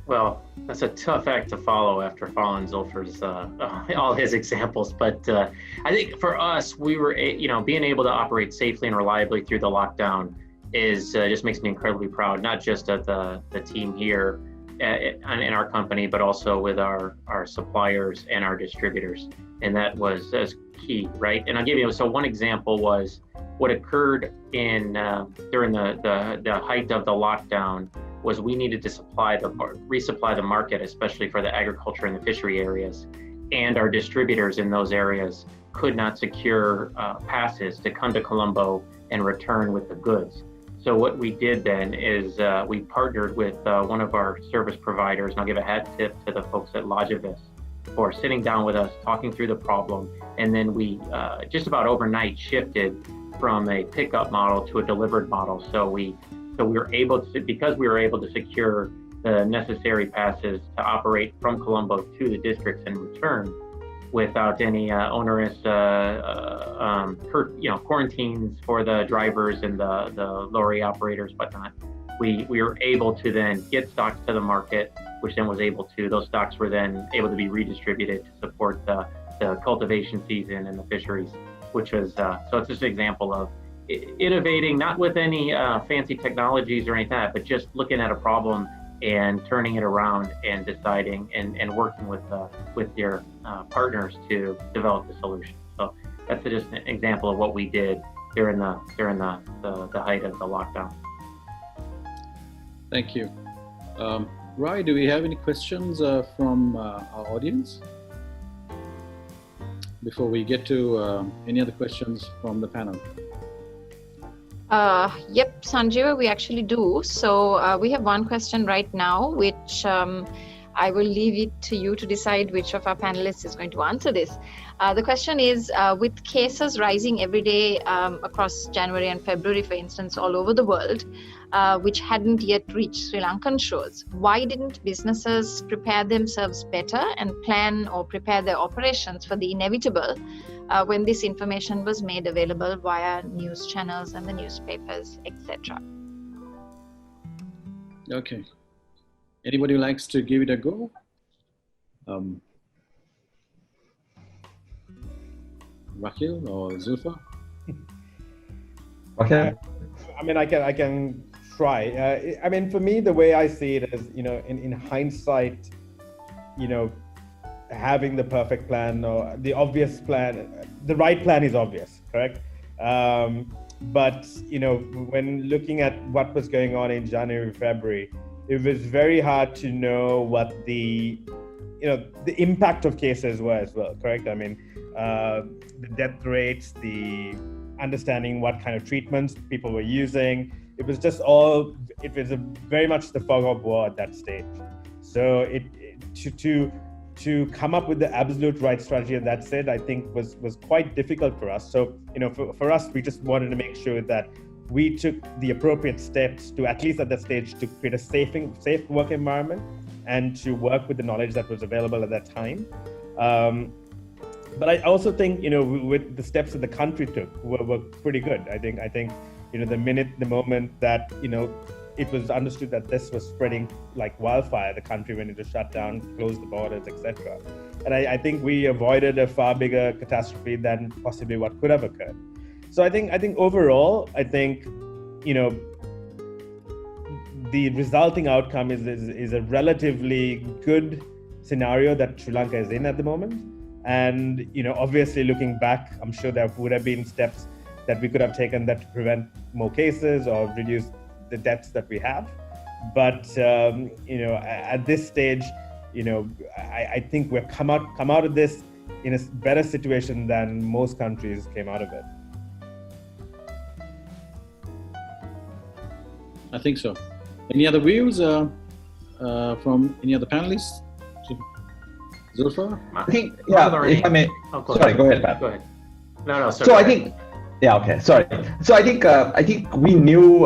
Well, that's a tough act to follow after following Zulfer's all his examples. But I think for us, we were, being able to operate safely and reliably through the lockdown is just makes me incredibly proud. Not just of the team here in our company, but also with our suppliers and our distributors. And that was key, right? And I'll give you one example was what occurred during the height of the lockdown. Was we needed to resupply the market, especially for the agriculture and the fishery areas, and our distributors in those areas could not secure passes to come to Colombo and return with the goods. So what we did then is we partnered with one of our service providers, and I'll give a hat tip to the folks at Logivis for sitting down with us, talking through the problem, and then we just about overnight shifted from a pickup model to a delivered model. So we were able to, because we were able to secure the necessary passes to operate from Colombo to the districts and return without any onerous quarantines for the drivers and the lorry operators, whatnot. We were able to then get stocks to the market, which then those stocks were then able to be redistributed to support the cultivation season and the fisheries, which was, so it's just an example of innovating, not with any fancy technologies or anything like that, but just looking at a problem and turning it around and deciding and working with your partners to develop the solution. So that's just an example of what we did during the height of the lockdown.
Thank you. Roy, do we have any questions from our audience before we get to any other questions from the panel?
Yep, Sanjeeva, we actually do. So we have one question right now, which I will leave it to you to decide which of our panelists is going to answer this. The question is, with cases rising every day across January and February, for instance, all over the world, which hadn't yet reached Sri Lankan shores, why didn't businesses prepare themselves better and plan or prepare their operations for the inevitable when this information was made available via news channels and the newspapers, etc.?
Okay. Anybody who likes to give it a go? Rakil or Zulfa?
Okay.
I mean, I can try. I mean, for me, the way I see it is, in hindsight, having the perfect plan or the obvious plan, the right plan is obvious, correct? But when looking at what was going on in January, February, it was very hard to know what the impact of cases were as well, correct? I mean, the death rates, the understanding what kind of treatments people were using, it was very much the fog of war at that stage. So to come up with the absolute right strategy at that stage, I think was quite difficult for us. So, for us, we just wanted to make sure that we took the appropriate steps to, at least at that stage, to create a safe work environment and to work with the knowledge that was available at that time. But I also think, with the steps that the country took were pretty good. I think, the moment that, it was understood that this was spreading like wildfire, the country went into shutdown, closed the borders, etc. And I think we avoided a far bigger catastrophe than possibly what could have occurred. So I think overall, the resulting outcome is a relatively good scenario that Sri Lanka is in at the moment. And, obviously looking back, I'm sure there would have been steps that we could have taken that to prevent more cases or reduce the deaths that we have. But, at this stage, I think we've come out of this in a better situation than most countries came out of it.
I think so. Any other views from any other panelists? Zulfa?
I think, if I may. Sorry, go ahead, Pat.
Go ahead. No, sorry.
So I think, okay, sorry. So I think we knew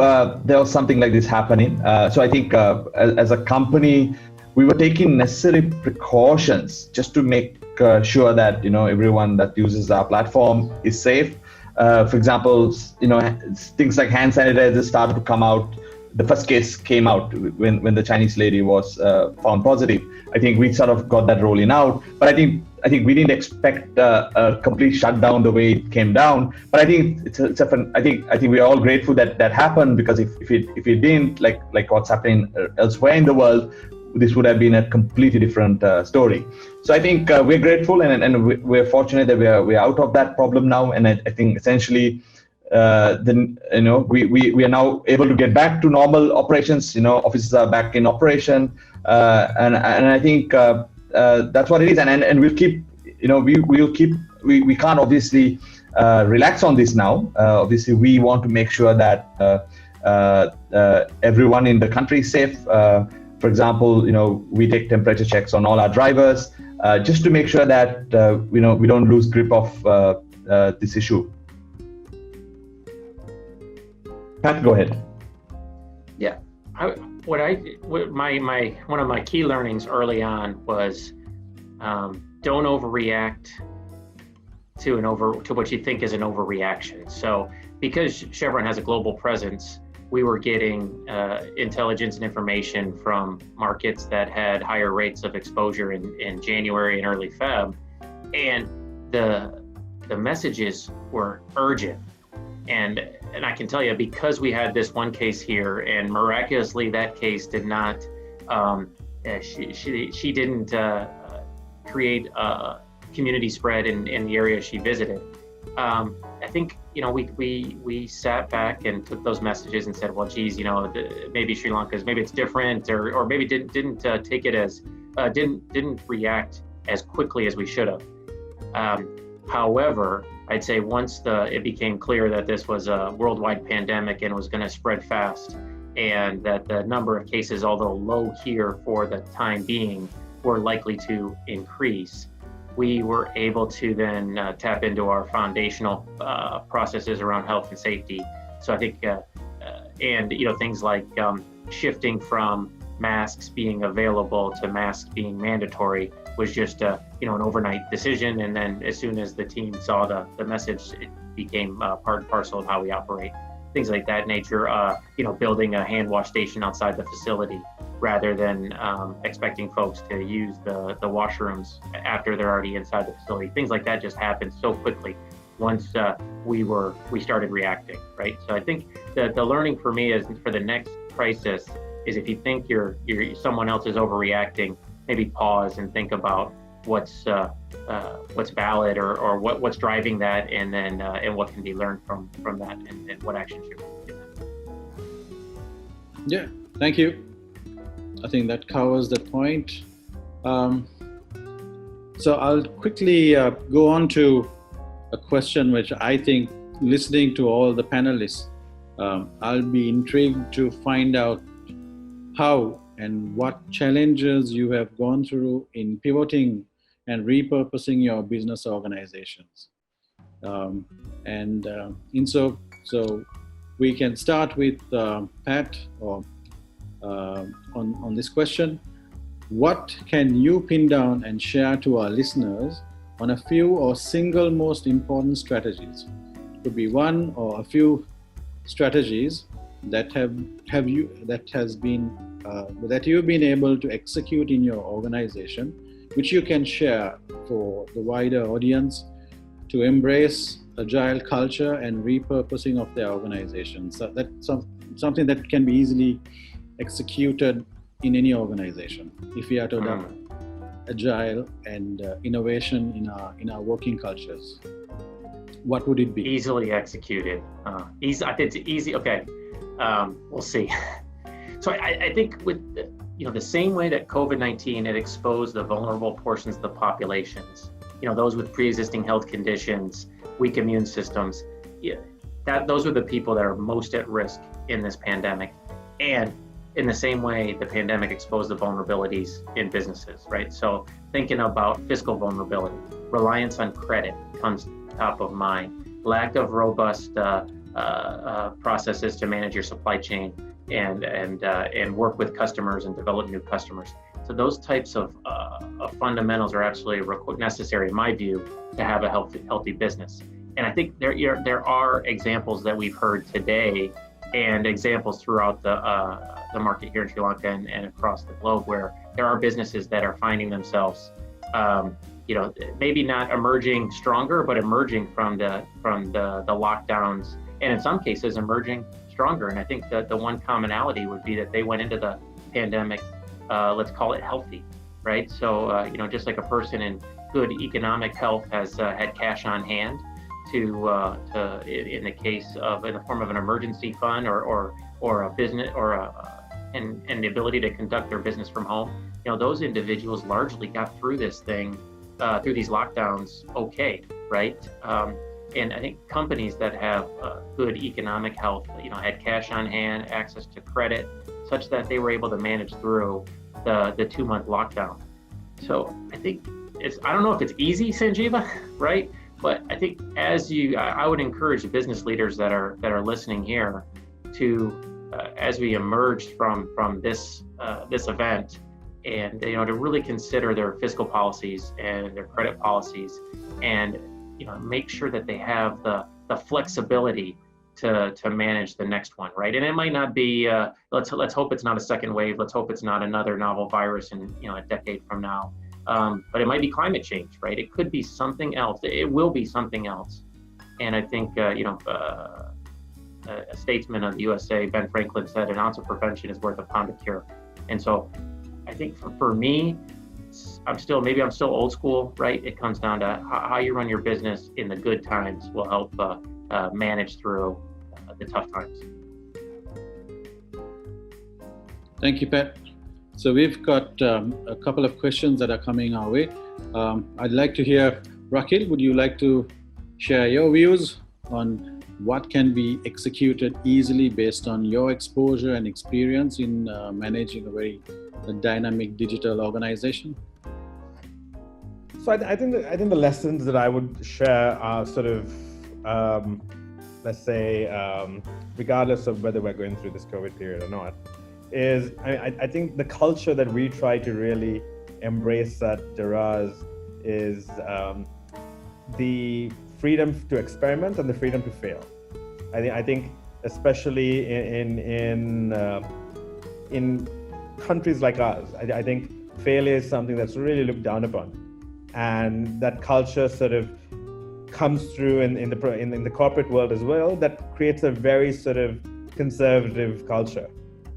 there was something like this happening. So I think as a company, we were taking necessary precautions just to make sure that everyone that uses our platform is safe. For example, things like hand sanitizers started to come out. The first case came out when the Chinese lady was found positive. I think we sort of got that rolling out, but I think we didn't expect a complete shutdown the way it came down. But I think I think we're all grateful that happened, because if it didn't, like what's happening elsewhere in the world, this would have been a completely different story. So I think we're grateful and we're fortunate that we're out of that problem now. And I think essentially, we are now able to get back to normal operations. Offices are back in operation, and I think that's what it is. And we'll keep, we can't obviously relax on this now. Obviously, we want to make sure that everyone in the country is safe. For example, we take temperature checks on all our drivers, just to make sure that we don't lose grip of this issue. Pat, go ahead.
Yeah, one of my key learnings early on was don't overreact to what you think is an overreaction. So because Chevron has a global presence, we were getting intelligence and information from markets that had higher rates of exposure in January and early Feb, and the messages were urgent. And I can tell you, because we had this one case here, and miraculously that case did not, she didn't create a community spread in the area she visited. I think we sat back and took those messages and said, well, geez, maybe Sri Lanka's, maybe it's different, or maybe didn't take it as didn't react as quickly as we should have. However, I'd say once it became clear that this was a worldwide pandemic and was going to spread fast, and that the number of cases, although low here for the time being, were likely to increase, we were able to then tap into our foundational processes around health and safety. So I think, and things like shifting from masks being available to masks being mandatory was just an overnight decision. And then as soon as the team saw the message, it became part and parcel of how we operate. Things like that nature, building a hand wash station outside the facility rather than expecting folks to use the washrooms after they're already inside the facility. Things like that just happened so quickly. once we started reacting, right? So I think the learning for me is for the next crisis is if you think you're someone else is overreacting, maybe pause and think about what's valid or what's driving that, and then and what can be learned from that, and what action should we take.
Yeah, thank you. I think that covers the point. So I'll quickly go on to a question which I think, listening to all the panelists, I'll be intrigued to find out how and what challenges you have gone through in pivoting and repurposing your business organizations. So we can start with Pat or on this question. What can you pin down and share to our listeners on a few or single most important strategies? It could be one or a few strategies that you've been able to execute in your organization, which you can share for the wider audience to embrace agile culture and repurposing of their organization. So that's something that can be easily executed in any organization if we are to adopt agile and innovation in our working cultures. What would it be?
Easily executed. I think it's easy. Okay, we'll see. So I think with the same way that COVID-19 had exposed the vulnerable portions of the populations, those with pre-existing health conditions, weak immune systems, those are the people that are most at risk in this pandemic. And in the same way, the pandemic exposed the vulnerabilities in businesses, right? So thinking about fiscal vulnerability, reliance on credit comes top of mind, lack of robust processes to manage your supply chain and work with customers and develop new customers. So those types of fundamentals are absolutely necessary, in my view, to have a healthy business. And I think there are examples that we've heard today, and examples throughout the market here in Sri Lanka and across the globe, where there are businesses that are finding themselves, maybe not emerging stronger, but emerging from the lockdowns, and in some cases emerging stronger. And I think that the one commonality would be that they went into the pandemic, let's call it healthy, right? So just like a person in good economic health has had cash on hand to in the form of an emergency fund or a business and the ability to conduct their business from home. Those individuals largely got through this thing, through these lockdowns, okay, right? And I think companies that have good economic health, had cash on hand, access to credit, such that they were able to manage through the 2-month lockdown. So I think I don't know if it's easy, Sanjeeva, right? But I think I would encourage the business leaders that are listening here to, as we emerge from this event, and to really consider their fiscal policies and their credit policies, and make sure that they have the flexibility to manage the next one, right? And it might not be. Let's hope it's not a second wave. Let's hope it's not another novel virus in a decade from now. But it might be climate change, right? It could be something else. It will be something else. And I think, a statesman of the USA, Ben Franklin, said an ounce of prevention is worth a pound of cure. And so I think for me, I'm still old school, right? It comes down to how you run your business in the good times will help manage through the tough times.
Thank you, Pat. So we've got a couple of questions that are coming our way. I'd like to hear, Rakil, would you like to share your views on what can be executed easily based on your exposure and experience in managing a very dynamic digital organization?
So I think the lessons that I would share are sort of, let's say, regardless of whether we're going through this COVID period or not, is I think the culture that we try to really embrace at Daraz is the freedom to experiment and the freedom to fail. I think especially in countries like ours, I think failure is something that's really looked down upon, and that culture sort of comes through in the corporate world as well, that creates a very sort of conservative culture.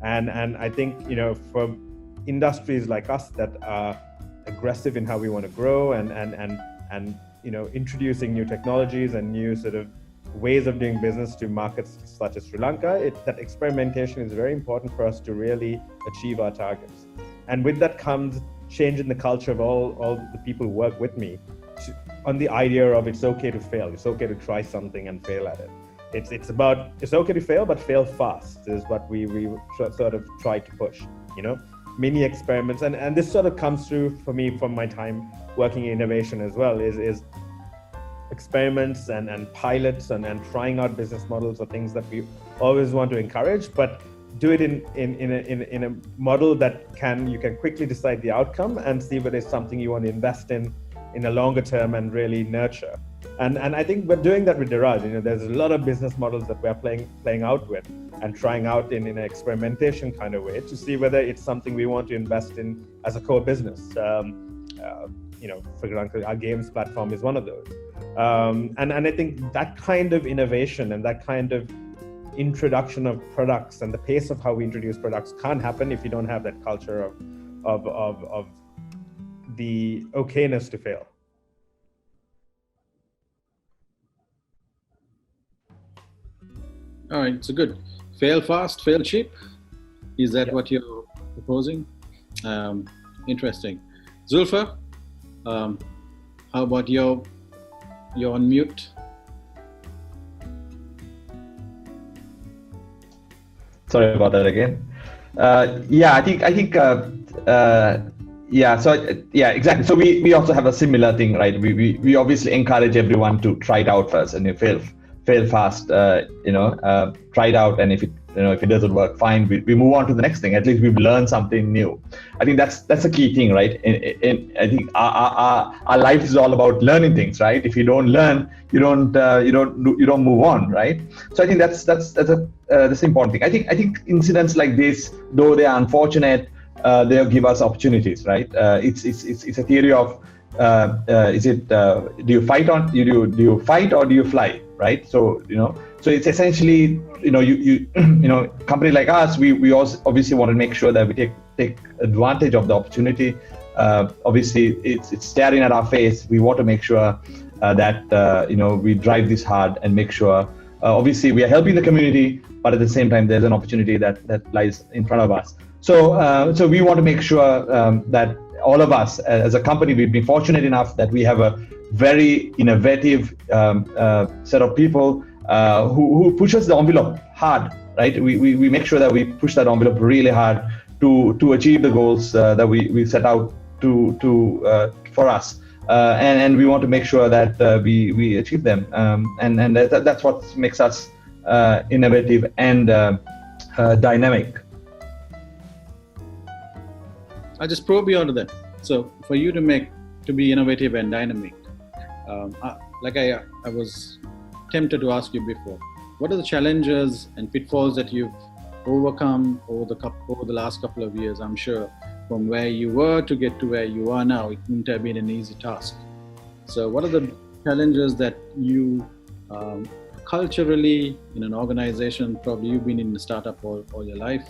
And I think, for industries like us that are aggressive in how we want to grow and introducing new technologies and new sort of ways of doing business to markets such as Sri Lanka, that experimentation is very important for us to really achieve our targets. And with that comes change in the culture of all the people who work with me on the idea of it's okay to fail. It's okay to try something and fail at it. It's about, it's okay to fail, but fail fast is what we sort of try to push, mini experiments. And this sort of comes through for me from my time working in innovation as well, is experiments and pilots and trying out business models are things that we always want to encourage, but do it in a model that you can quickly decide the outcome and see whether it's something you want to invest in a longer term and really nurture. And I think we're doing that with Diraj. There's a lot of business models that we're playing out with and trying out in an experimentation kind of way to see whether it's something we want to invest in as a core business. For example, our games platform is one of those. And I think that kind of innovation and that kind of introduction of products and the pace of how we introduce products can't happen if you don't have that culture of the okayness to fail.
All right, so good. Fail fast, fail cheap. Is that what you're proposing? Interesting. Zulfa, how about you're on mute?
Sorry about that again. Exactly. So we also have a similar thing, right? We obviously encourage everyone to try it out first, and you fail fast, try it out, and if it doesn't work, fine, we move on to the next thing. At least we've learned something new. I think that's a key thing, right? I think our life is all about learning things, right? If you don't learn, you don't move on, right? So I think that's the important thing. I think incidents like this, though they are unfortunate, they'll give us opportunities, right? It's a theory of do you fight or do you fly, right? So so it's essentially company like us, we also obviously want to make sure that we take advantage of the opportunity. Obviously it's staring at our face. We want to make sure that we drive this hard and make sure obviously we are helping the community, but at the same time there's an opportunity that lies in front of us. So we want to make sure that all of us as a company, we've been fortunate enough that we have a very innovative set of people who pushes the envelope hard, right? We make sure that we push that envelope really hard to achieve the goals that we set out for us, and we want to make sure that we achieve them, and that's what makes us innovative and dynamic.
I'll just probe you onto that. So for you to be innovative and dynamic, like I was tempted to ask you before, what are the challenges and pitfalls that you've overcome over the last couple of years? I'm sure from where you were to get to where you are now, it wouldn't have been an easy task. So what are the challenges that you culturally in an organization, probably you've been in a startup all your life,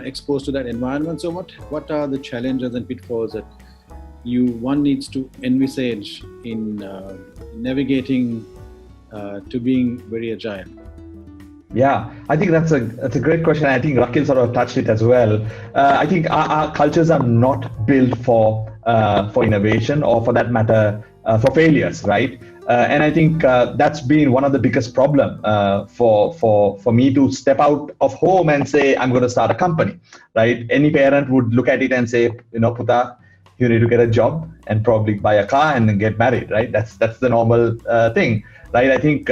exposed to that environment. So what are the challenges and pitfalls that one needs to envisage in navigating to being very agile?
Yeah, I think that's a great question. I think Rakil sort of touched it as well. I think our cultures are not built for innovation, or for that matter, for failures, right? And I think that's been one of the biggest problem for me to step out of home and say, I'm going to start a company, right? Any parent would look at it and say, Puta, you need to get a job and probably buy a car and then get married, right? That's the normal thing, right? I think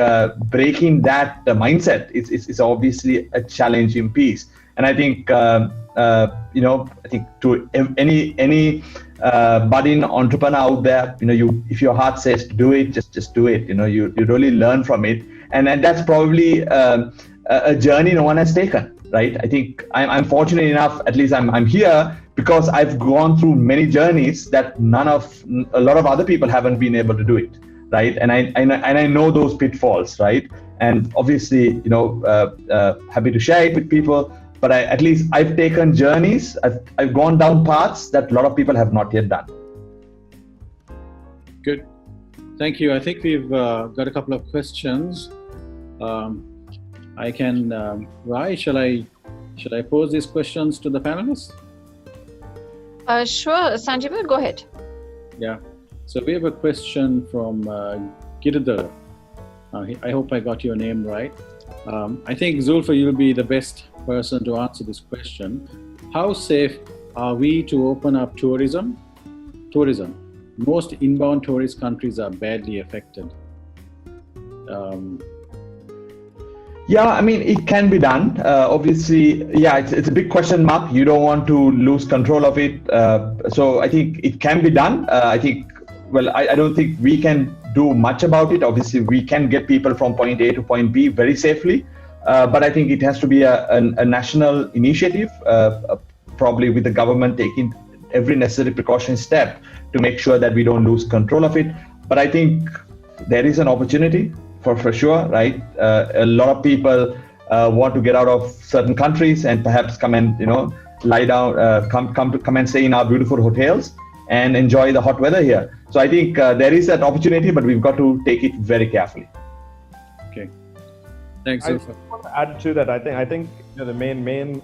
breaking that mindset is obviously a challenging piece. And I think, I think to any budding entrepreneur out there, if your heart says to do it, just do it. You really learn from it, and that's probably a journey no one has taken, right? I think I'm fortunate enough, at least I'm here because I've gone through many journeys that a lot of other people haven't been able to do it, right? And I know those pitfalls, right? And obviously, happy to share it with people. But at least I've taken journeys. I've gone down paths that a lot of people have not yet done.
Good. Thank you. I think we've got a couple of questions. I can, Rai, should I pose these questions to the panelists?
Sure, Sanjeeva, go ahead.
Yeah. So we have a question from Girdhar. I hope I got your name right. I think, Zulfa, you'll be the best person to answer this question. How safe are we to open up tourism? Most inbound tourist countries are badly affected.
Yeah, I mean, it can be done. Obviously, yeah, it's a big question mark. You don't want to lose control of it. So I think it can be done. I don't think we can do much about it. Obviously, we can get people from point A to point B very safely. But I think it has to be a national initiative, probably with the government taking every necessary precaution step to make sure that we don't lose control of it. But I think there is an opportunity for sure, right? A lot of people want to get out of certain countries and perhaps come and lie down, come and stay in our beautiful hotels and enjoy the hot weather here. So I think there is that opportunity, but we've got to take it very carefully.
Okay, thanks.
I want to add to that. I think the main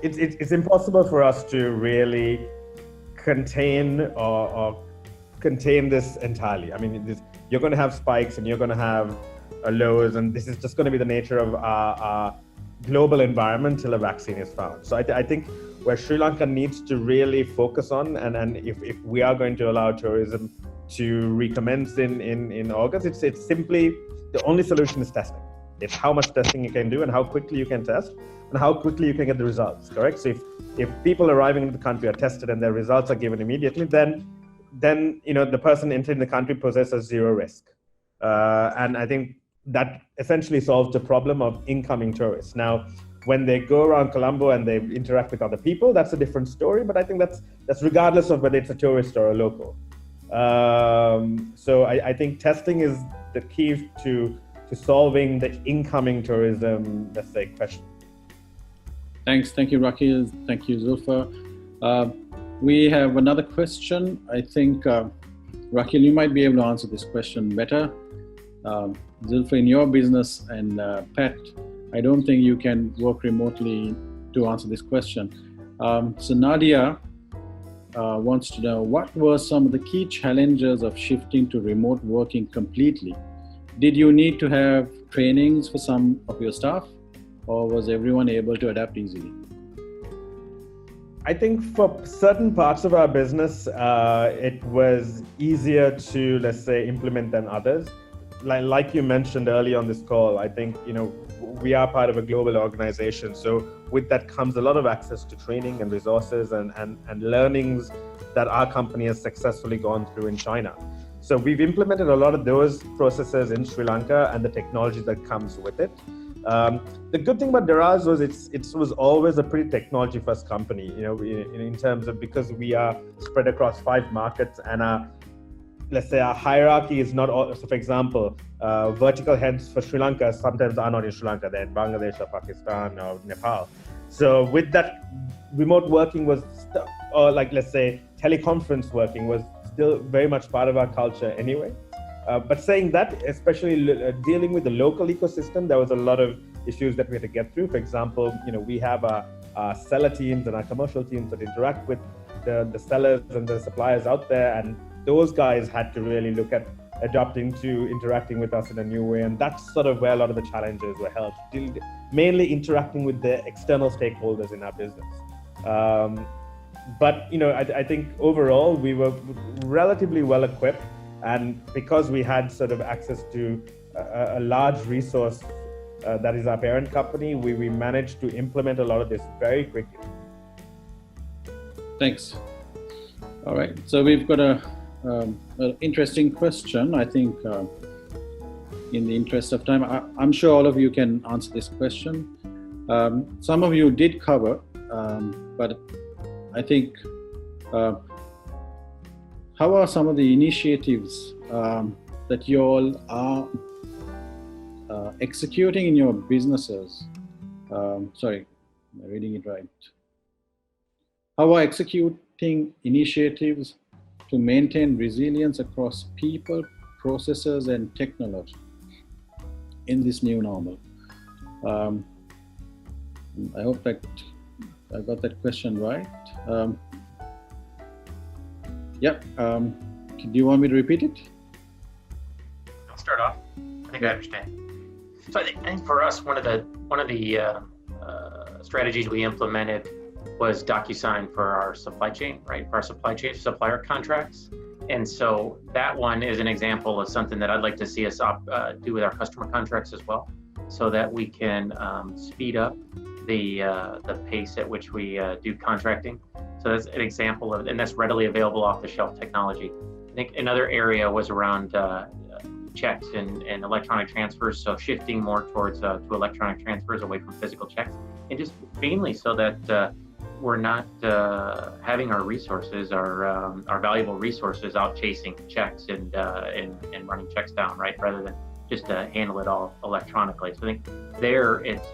it's impossible for us to really contain or contain this entirely. I mean, you're going to have spikes and you're going to have lows, and this is just going to be the nature of our global environment till a vaccine is found. So I think where Sri Lanka needs to really focus on, and if we are going to allow tourism to recommence in August, it's simply the only solution is testing. It's how much testing you can do and how quickly you can test and how quickly you can get the results, correct? So if people arriving in the country are tested and their results are given immediately, then the person entering the country possesses zero risk. And I think that essentially solves the problem of incoming tourists. Now, when they go around Colombo and they interact with other people, that's a different story, but I think that's regardless of whether it's a tourist or a local. So I think testing is the key to solving the incoming tourism, let's say, question.
Thanks. Thank you, Rakil. Thank you, Zulfa. We have another question. I think, Rakil, you might be able to answer this question better. Zulfa, in your business, and Pat, I don't think you can work remotely to answer this question. So Nadia wants to know, what were some of the key challenges of shifting to remote working completely? Did you need to have trainings for some of your staff, or was everyone able to adapt easily?
I think for certain parts of our business, it was easier to, let's say, implement than others. Like you mentioned earlier on this call, I think, we are part of a global organization. So with that comes a lot of access to training and resources and learnings that our company has successfully gone through in China. So we've implemented a lot of those processes in Sri Lanka and the technology that comes with it. The good thing about Daraz was it was always a pretty technology-first company, in terms of, because we are spread across 5 markets and let's say our hierarchy is not all. So for example, vertical heads for Sri Lanka sometimes are not in Sri Lanka, they're in Bangladesh or Pakistan or Nepal. So with that, remote working was, or let's say teleconference working was still very much part of our culture anyway. But saying that, especially dealing with the local ecosystem, there was a lot of issues that we had to get through. For example, we have our seller teams and our commercial teams that interact with the sellers and the suppliers out there, and those guys had to really look at adapting to interacting with us in a new way, and that's sort of where a lot of the challenges were held, mainly interacting with the external stakeholders in our business. But I think overall we were relatively well equipped, and because we had sort of access to a large resource that is our parent company, we managed to implement a lot of this very quickly.
Thanks. All right, so we've got an interesting question. I think in the interest of time, I'm sure all of you can answer this question. Some of you did cover, but I think how are some of the initiatives that you all are executing in your businesses. Sorry, am I reading it right? How are executing initiatives to maintain resilience across people, processes, and technology in this new normal? I hope that I got that question right. Do you want me to repeat it?
I'll start off. I think I understand. So I think for us, one of the strategies we implemented was DocuSign for our supply chain, right? For our supply chain supplier contracts. And so that one is an example of something that I'd like to see us do with our customer contracts as well, so that we can speed up the pace at which we do contracting. So that's an example of, and that's readily available off the shelf technology. I think another area was around checks and electronic transfers. So shifting more towards to electronic transfers away from physical checks, and just mainly so that we're not having our resources, our valuable resources, out chasing checks and running checks down, right? Rather than just handle it all electronically. So I think there it's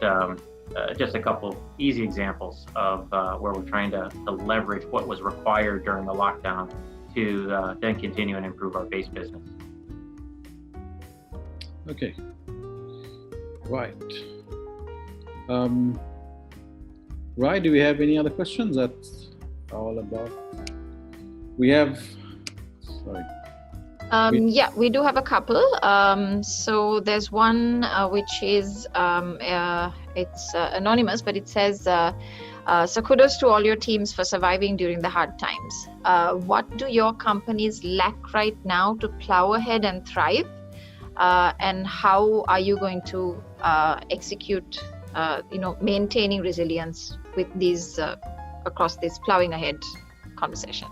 just a couple easy examples of where we're trying to leverage what was required during the lockdown to then continue and improve our base business.
Okay, right. Right, do we have any other questions? That's all about. We have, sorry.
Yeah, we do have a couple. So there's one which is, it's anonymous, but it says, so kudos to all your teams for surviving during the hard times. What do your companies lack right now to plow ahead and thrive? And how are you going to execute, maintaining resilience with these across this plowing ahead conversation?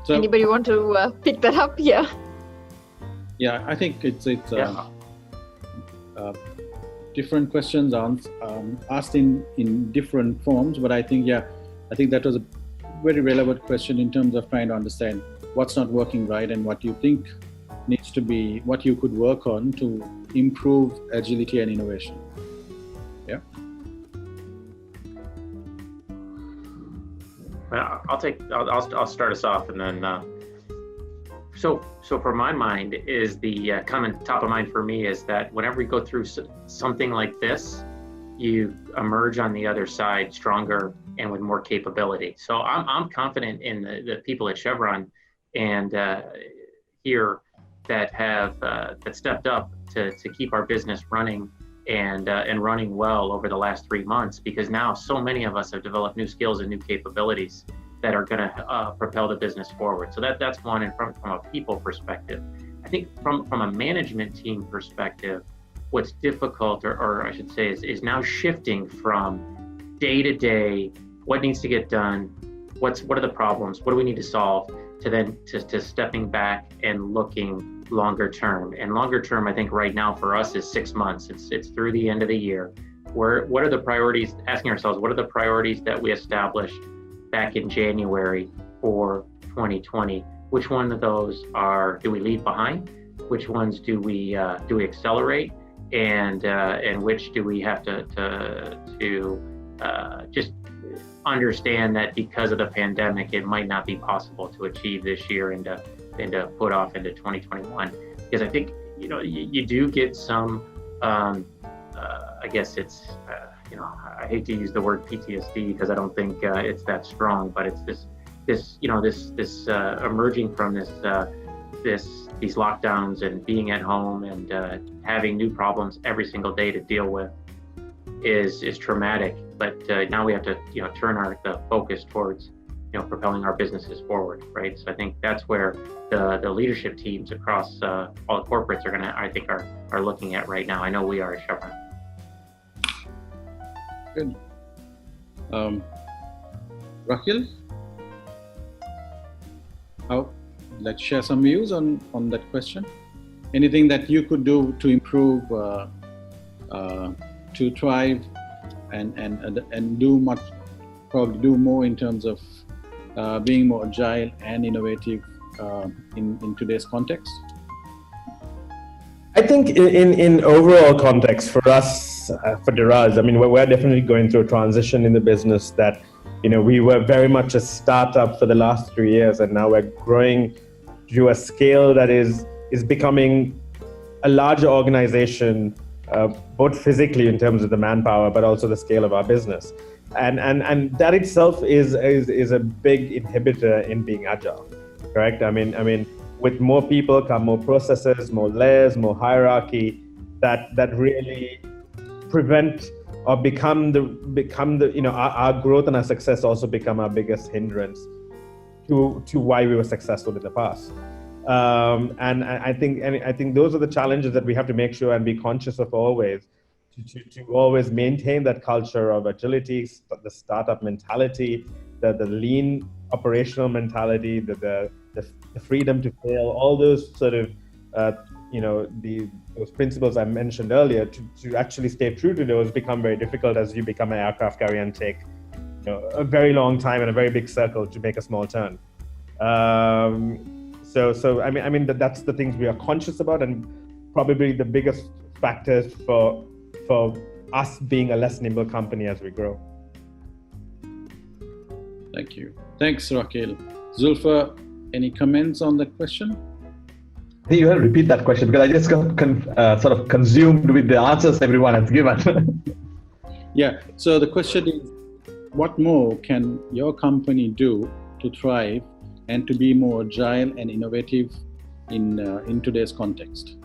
So, anybody want to pick that up here?
Yeah, I think it's different questions asked in different forms, but I think that was a very relevant question in terms of trying to understand what's not working right and what you think needs to be, what you could work on to improve agility and innovation. Yeah.
I'll start us off, and then so for my mind is the comment top of mind for me is that whenever we go through something like this, you emerge on the other side stronger and with more capability. So I'm confident in the people at Chevron and here that have that stepped up to keep our business running and running well over the last 3 months, because now so many of us have developed new skills and new capabilities that are going to propel the business forward. So that's one. And from a people perspective, I think from a management team perspective, what's difficult, or I should say, is now shifting from day to day, what needs to get done, what are the problems, what do we need to solve, to then to stepping back and looking longer term. And longer term, I think right now for us is 6 months. It's through the end of the year. What are the priorities? Asking ourselves, what are the priorities that we established back in January for 2020? Which one of those do we leave behind? Which ones do we accelerate? And which do we have to just understand that because of the pandemic, it might not be possible to achieve this year and to put off into 2021. Because I think, you do get some, I guess it's, I hate to use the word PTSD because I don't think it's that strong, but it's this emerging from these lockdowns and being at home and having new problems every single day to deal with is traumatic. But now we have to turn the focus towards propelling our businesses forward, right? So I think that's where the leadership teams across all the corporates are looking at right now. I know we are at Chevron.
Good. Rahil, let's share some views on that question. Anything that you could do to improve, to thrive, and do much probably do more in terms of being more agile and innovative in today's context?
I think in overall context for us, for Diraz, I mean, we're definitely going through a transition in the business that, we were very much a startup for the last 3 years, and now we're growing to a scale that is becoming a larger organization, both physically in terms of the manpower, but also the scale of our business. And that itself is a big inhibitor in being agile, correct? I mean, with more people come more processes, more layers, more hierarchy that really prevent or become the our growth and our success also become our biggest hindrance to why we were successful in the past. And I think those are the challenges that we have to make sure and be conscious of always, to always maintain that culture of agility, the startup mentality, the lean operational mentality, the freedom to fail, all those sort of those principles I mentioned earlier, to actually stay true to those become very difficult as you become an aircraft carrier and take a very long time and a very big circle to make a small turn. So I mean that's the things we are conscious about, and probably the biggest factors for us being a less nimble company as we grow.
Thank you. Thanks, Rakil. Zulfa, any comments on that question?
I think you have to repeat that question because I just got sort of consumed with the answers everyone has given.
Yeah. So the question is, what more can your company do to thrive and to be more agile and innovative in today's context?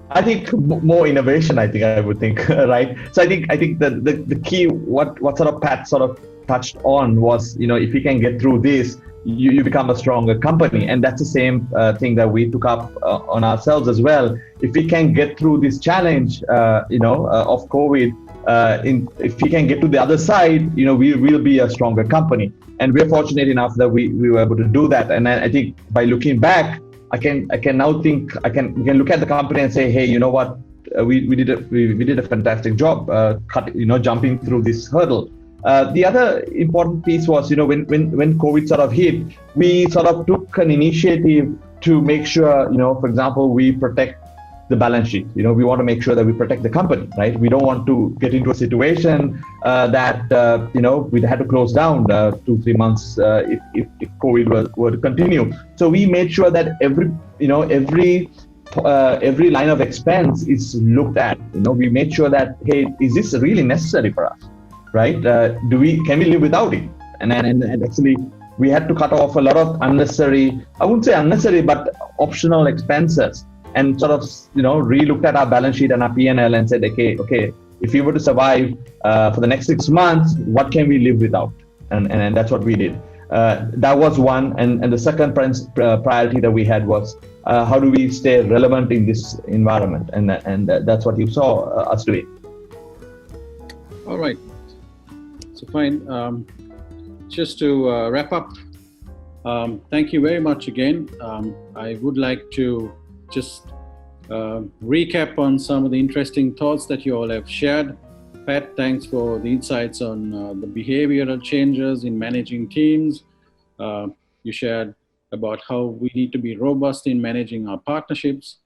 I think more innovation. I would think, right? So I think the key what sort of Pat sort of touched on was, if you can get through this, you become a stronger company, and that's the same thing that we took up on ourselves as well. If we can get through this challenge, of COVID, if we can get to the other side, we will be a stronger company. And we're fortunate enough that we were able to do that. And I think by looking back, I can now think we can look at the company and say, hey, you know what, we did a fantastic job, jumping through this hurdle. The other important piece was, when COVID sort of hit, we sort of took an initiative to make sure, for example, we protect the balance sheet. We want to make sure that we protect the company, right? We don't want to get into a situation that we had to close down 2-3 months if COVID were to continue. So we made sure that every line of expense is looked at. We made sure that, hey, is this really necessary for us? Right? Can we live without it? And actually, we had to cut off a lot of unnecessary, I wouldn't say unnecessary, but optional expenses, and sort of, re-looked at our balance sheet and our P&L and said, okay, if we were to survive for the next 6 months, what can we live without? And that's what we did. That was one. And the second priority that we had was, how do we stay relevant in this environment? And that's what you saw us doing.
All right. So fine. Just to wrap up, thank you very much again. I would like to just recap on some of the interesting thoughts that you all have shared. Pat, thanks for the insights on the behavioral changes in managing teams. You shared about how we need to be robust in managing our partnerships,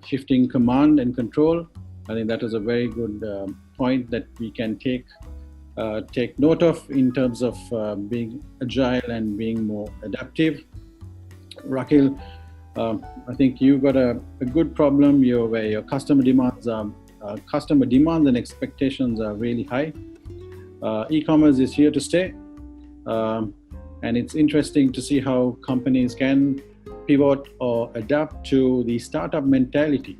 shifting command and control. I think that is a very good point that we can take note of in terms of being agile and being more adaptive. Rakil, I think you got a good problem where your customer demands and expectations are really high. E-commerce is here to stay, and it's interesting to see how companies can pivot or adapt to the startup mentality,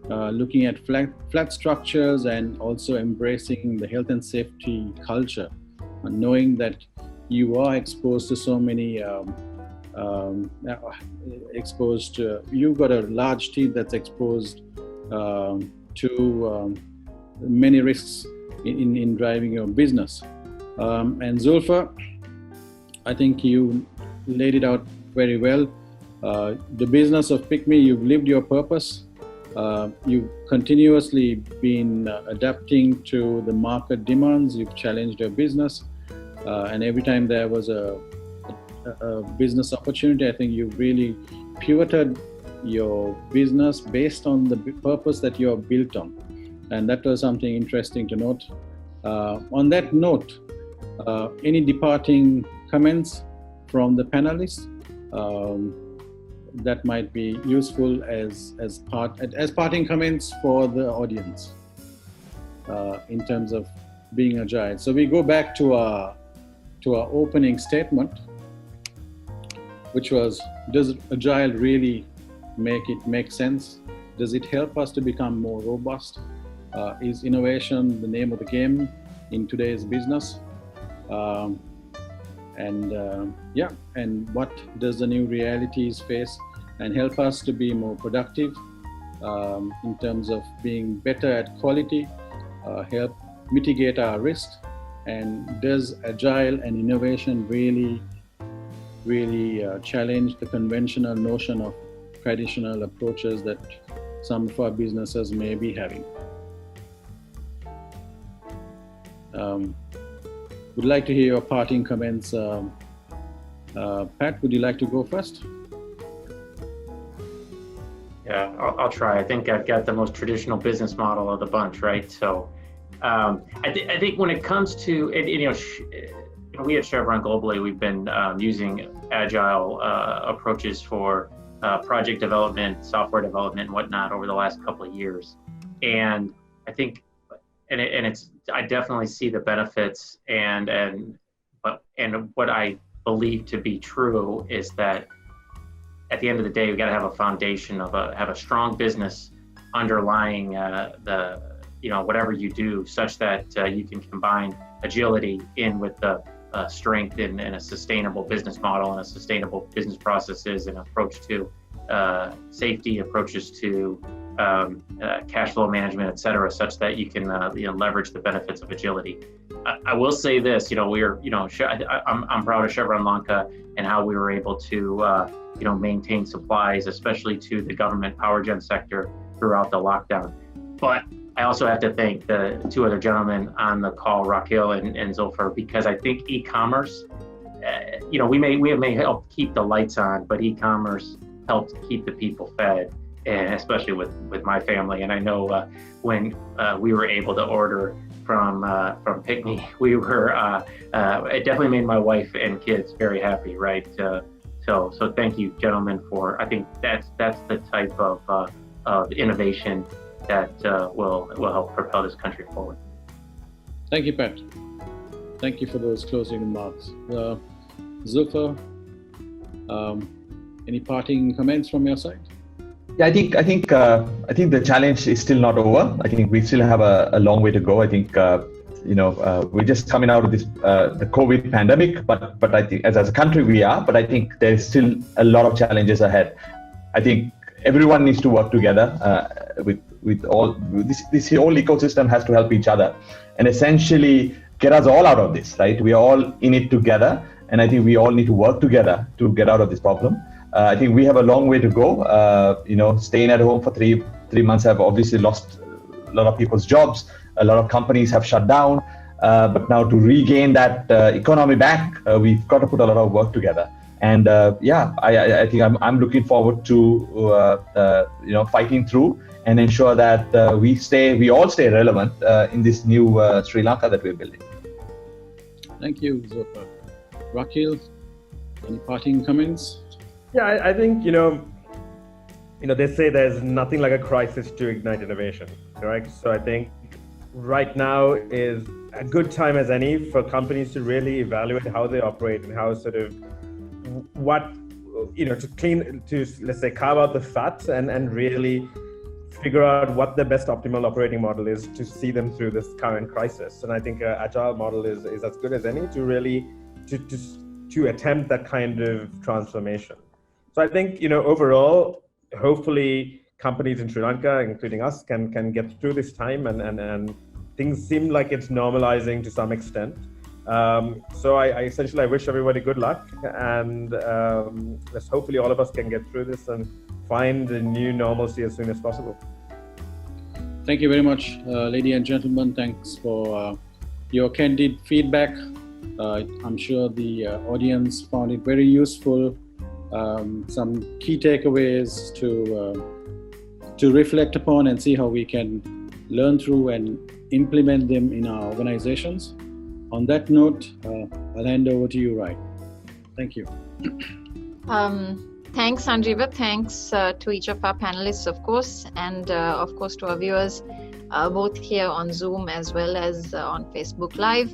looking at flat structures and also embracing the health and safety culture, and knowing that you are exposed to so many you've got a large team that's exposed to many risks in driving your business. And Zulfa, I think you laid it out very well. The business of Pick Me, you've lived your purpose. You've continuously been adapting to the market demands. You've challenged your business. And every time there was a business opportunity, I think you really pivoted your business based on the purpose that you're built on. And that was something interesting to note. On that note, any departing comments from the panelists that might be useful as parting comments for the audience in terms of being agile? So we go back to our opening statement, which was, does agile really make sense? Does it help us to become more robust? Is innovation the name of the game in today's business? And what does the new realities face and help us to be more productive in terms of being better at quality, help mitigate our risk? And does agile and innovation really challenge the conventional notion of traditional approaches that some of our businesses may be having? Would like to hear your parting comments. Pat, would you like to go first?
Yeah, I'll try. I think I've got the most traditional business model of the bunch, right? So I think when it comes to, we at Chevron globally, we've been using agile approaches for project development, software development, and whatnot over the last couple of years. And I think, I definitely see the benefits, and what I believe to be true is that at the end of the day, we got to have a foundation have a strong business underlying whatever you do, such that you can combine agility in with the strength in a sustainable business model and a sustainable business processes and approach to safety, approaches to cash flow management, et cetera, such that you can leverage the benefits of agility. I will say this, I'm proud of Chevron Lanka and how we were able to maintain supplies, especially to the government power gen sector throughout the lockdown. But I also have to thank the two other gentlemen on the call, Raquel and Zulfar, because I think e-commerce, we may help keep the lights on, but e-commerce helped keep the people fed, and especially with my family. And I know when we were able to order from Pickney, we were it definitely made my wife and kids very happy, right? So thank you, gentlemen, for, I think that's the type of innovation that will help propel this country forward.
Thank you, Pat. Thank you for those closing remarks. Zulfar, any parting comments from your side?
Yeah, I think the challenge is still not over. I think we still have a long way to go. I think we're just coming out of this the COVID pandemic, but I think as a country we are. But I think there's still a lot of challenges ahead. I think everyone needs to work together with all this whole ecosystem has to help each other and essentially get us all out of this. Right, we are all in it together, and I think we all need to work together to get out of this problem. I think we have a long way to go. Staying at home for three months have obviously lost a lot of people's jobs. A lot of companies have shut down. But now to regain that economy back, we've got to put a lot of work together. And I think I'm looking forward to fighting through and ensure that we all stay relevant in this new Sri Lanka that we're building.
Thank you, Zulfar. Raquel, any parting comments?
Yeah, I think, they say there's nothing like a crisis to ignite innovation, correct? So I think right now is a good time as any for companies to really evaluate how they operate and how sort of let's say, carve out the fat and really figure out what the best optimal operating model is to see them through this current crisis. And I think an agile model is as good as any to really to attempt that kind of transformation. So I think, overall, hopefully companies in Sri Lanka, including us, can get through this time and things seem like it's normalizing to some extent. So I essentially wish everybody good luck, and let's hopefully all of us can get through this and find a new normalcy as soon as possible.
Thank you very much, ladies and gentlemen. Thanks for your candid feedback I'm sure the audience found it very useful. Some key takeaways to reflect upon and see how we can learn through and implement them in our organizations. On that note, I'll hand over to you, Rai. Thank you.
Thanks, Sanjeeva. Thanks to each of our panelists, of course, and of course to our viewers, both here on Zoom as well as on Facebook Live.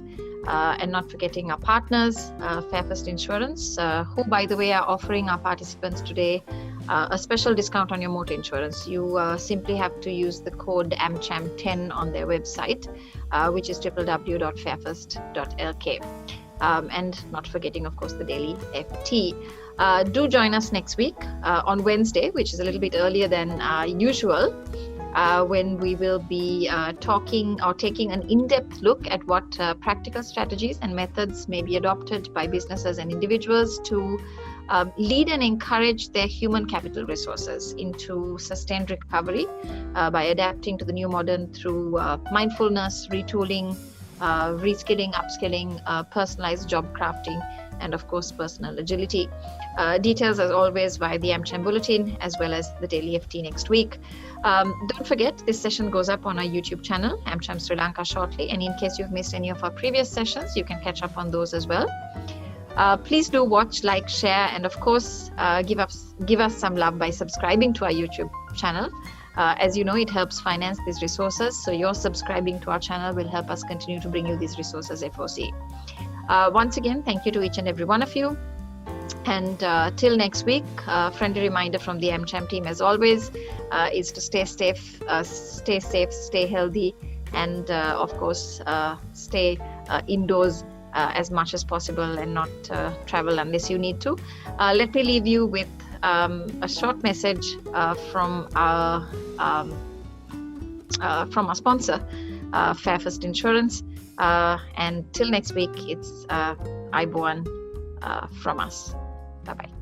And not forgetting our partners, Fairfirst Insurance, who, by the way, are offering our participants today a special discount on your motor insurance. You simply have to use the code AmCham10 on their website, which is www.fairfirst.lk. And not forgetting, of course, the Daily FT. Do join us next week on Wednesday, which is a little bit earlier than usual, when we will be talking or taking an in-depth look at what practical strategies and methods may be adopted by businesses and individuals to lead and encourage their human capital resources into sustained recovery by adapting to the new modern through mindfulness, retooling, reskilling, upskilling, personalized job crafting, and of course personal agility. Details as always via the AmCham Bulletin as well as the Daily FT next week. Don't forget, this session goes up on our YouTube channel, AmCham Sri Lanka, shortly, and in case you've missed any of our previous sessions, you can catch up on those as well. Please do watch, like, share, and of course give us some love by subscribing to our YouTube channel. As you know, it helps finance these resources, so your subscribing to our channel will help us continue to bring you these resources FOC. Once again, thank you to each and every one of you. And till next week, friendly reminder from the AmCham team, as always, is to stay safe, stay healthy, and of course, stay indoors as much as possible and not travel unless you need to. Let me leave you with a short message from our sponsor, Fairfirst Insurance. And till next week, it's Aiboan from us. Bye-bye.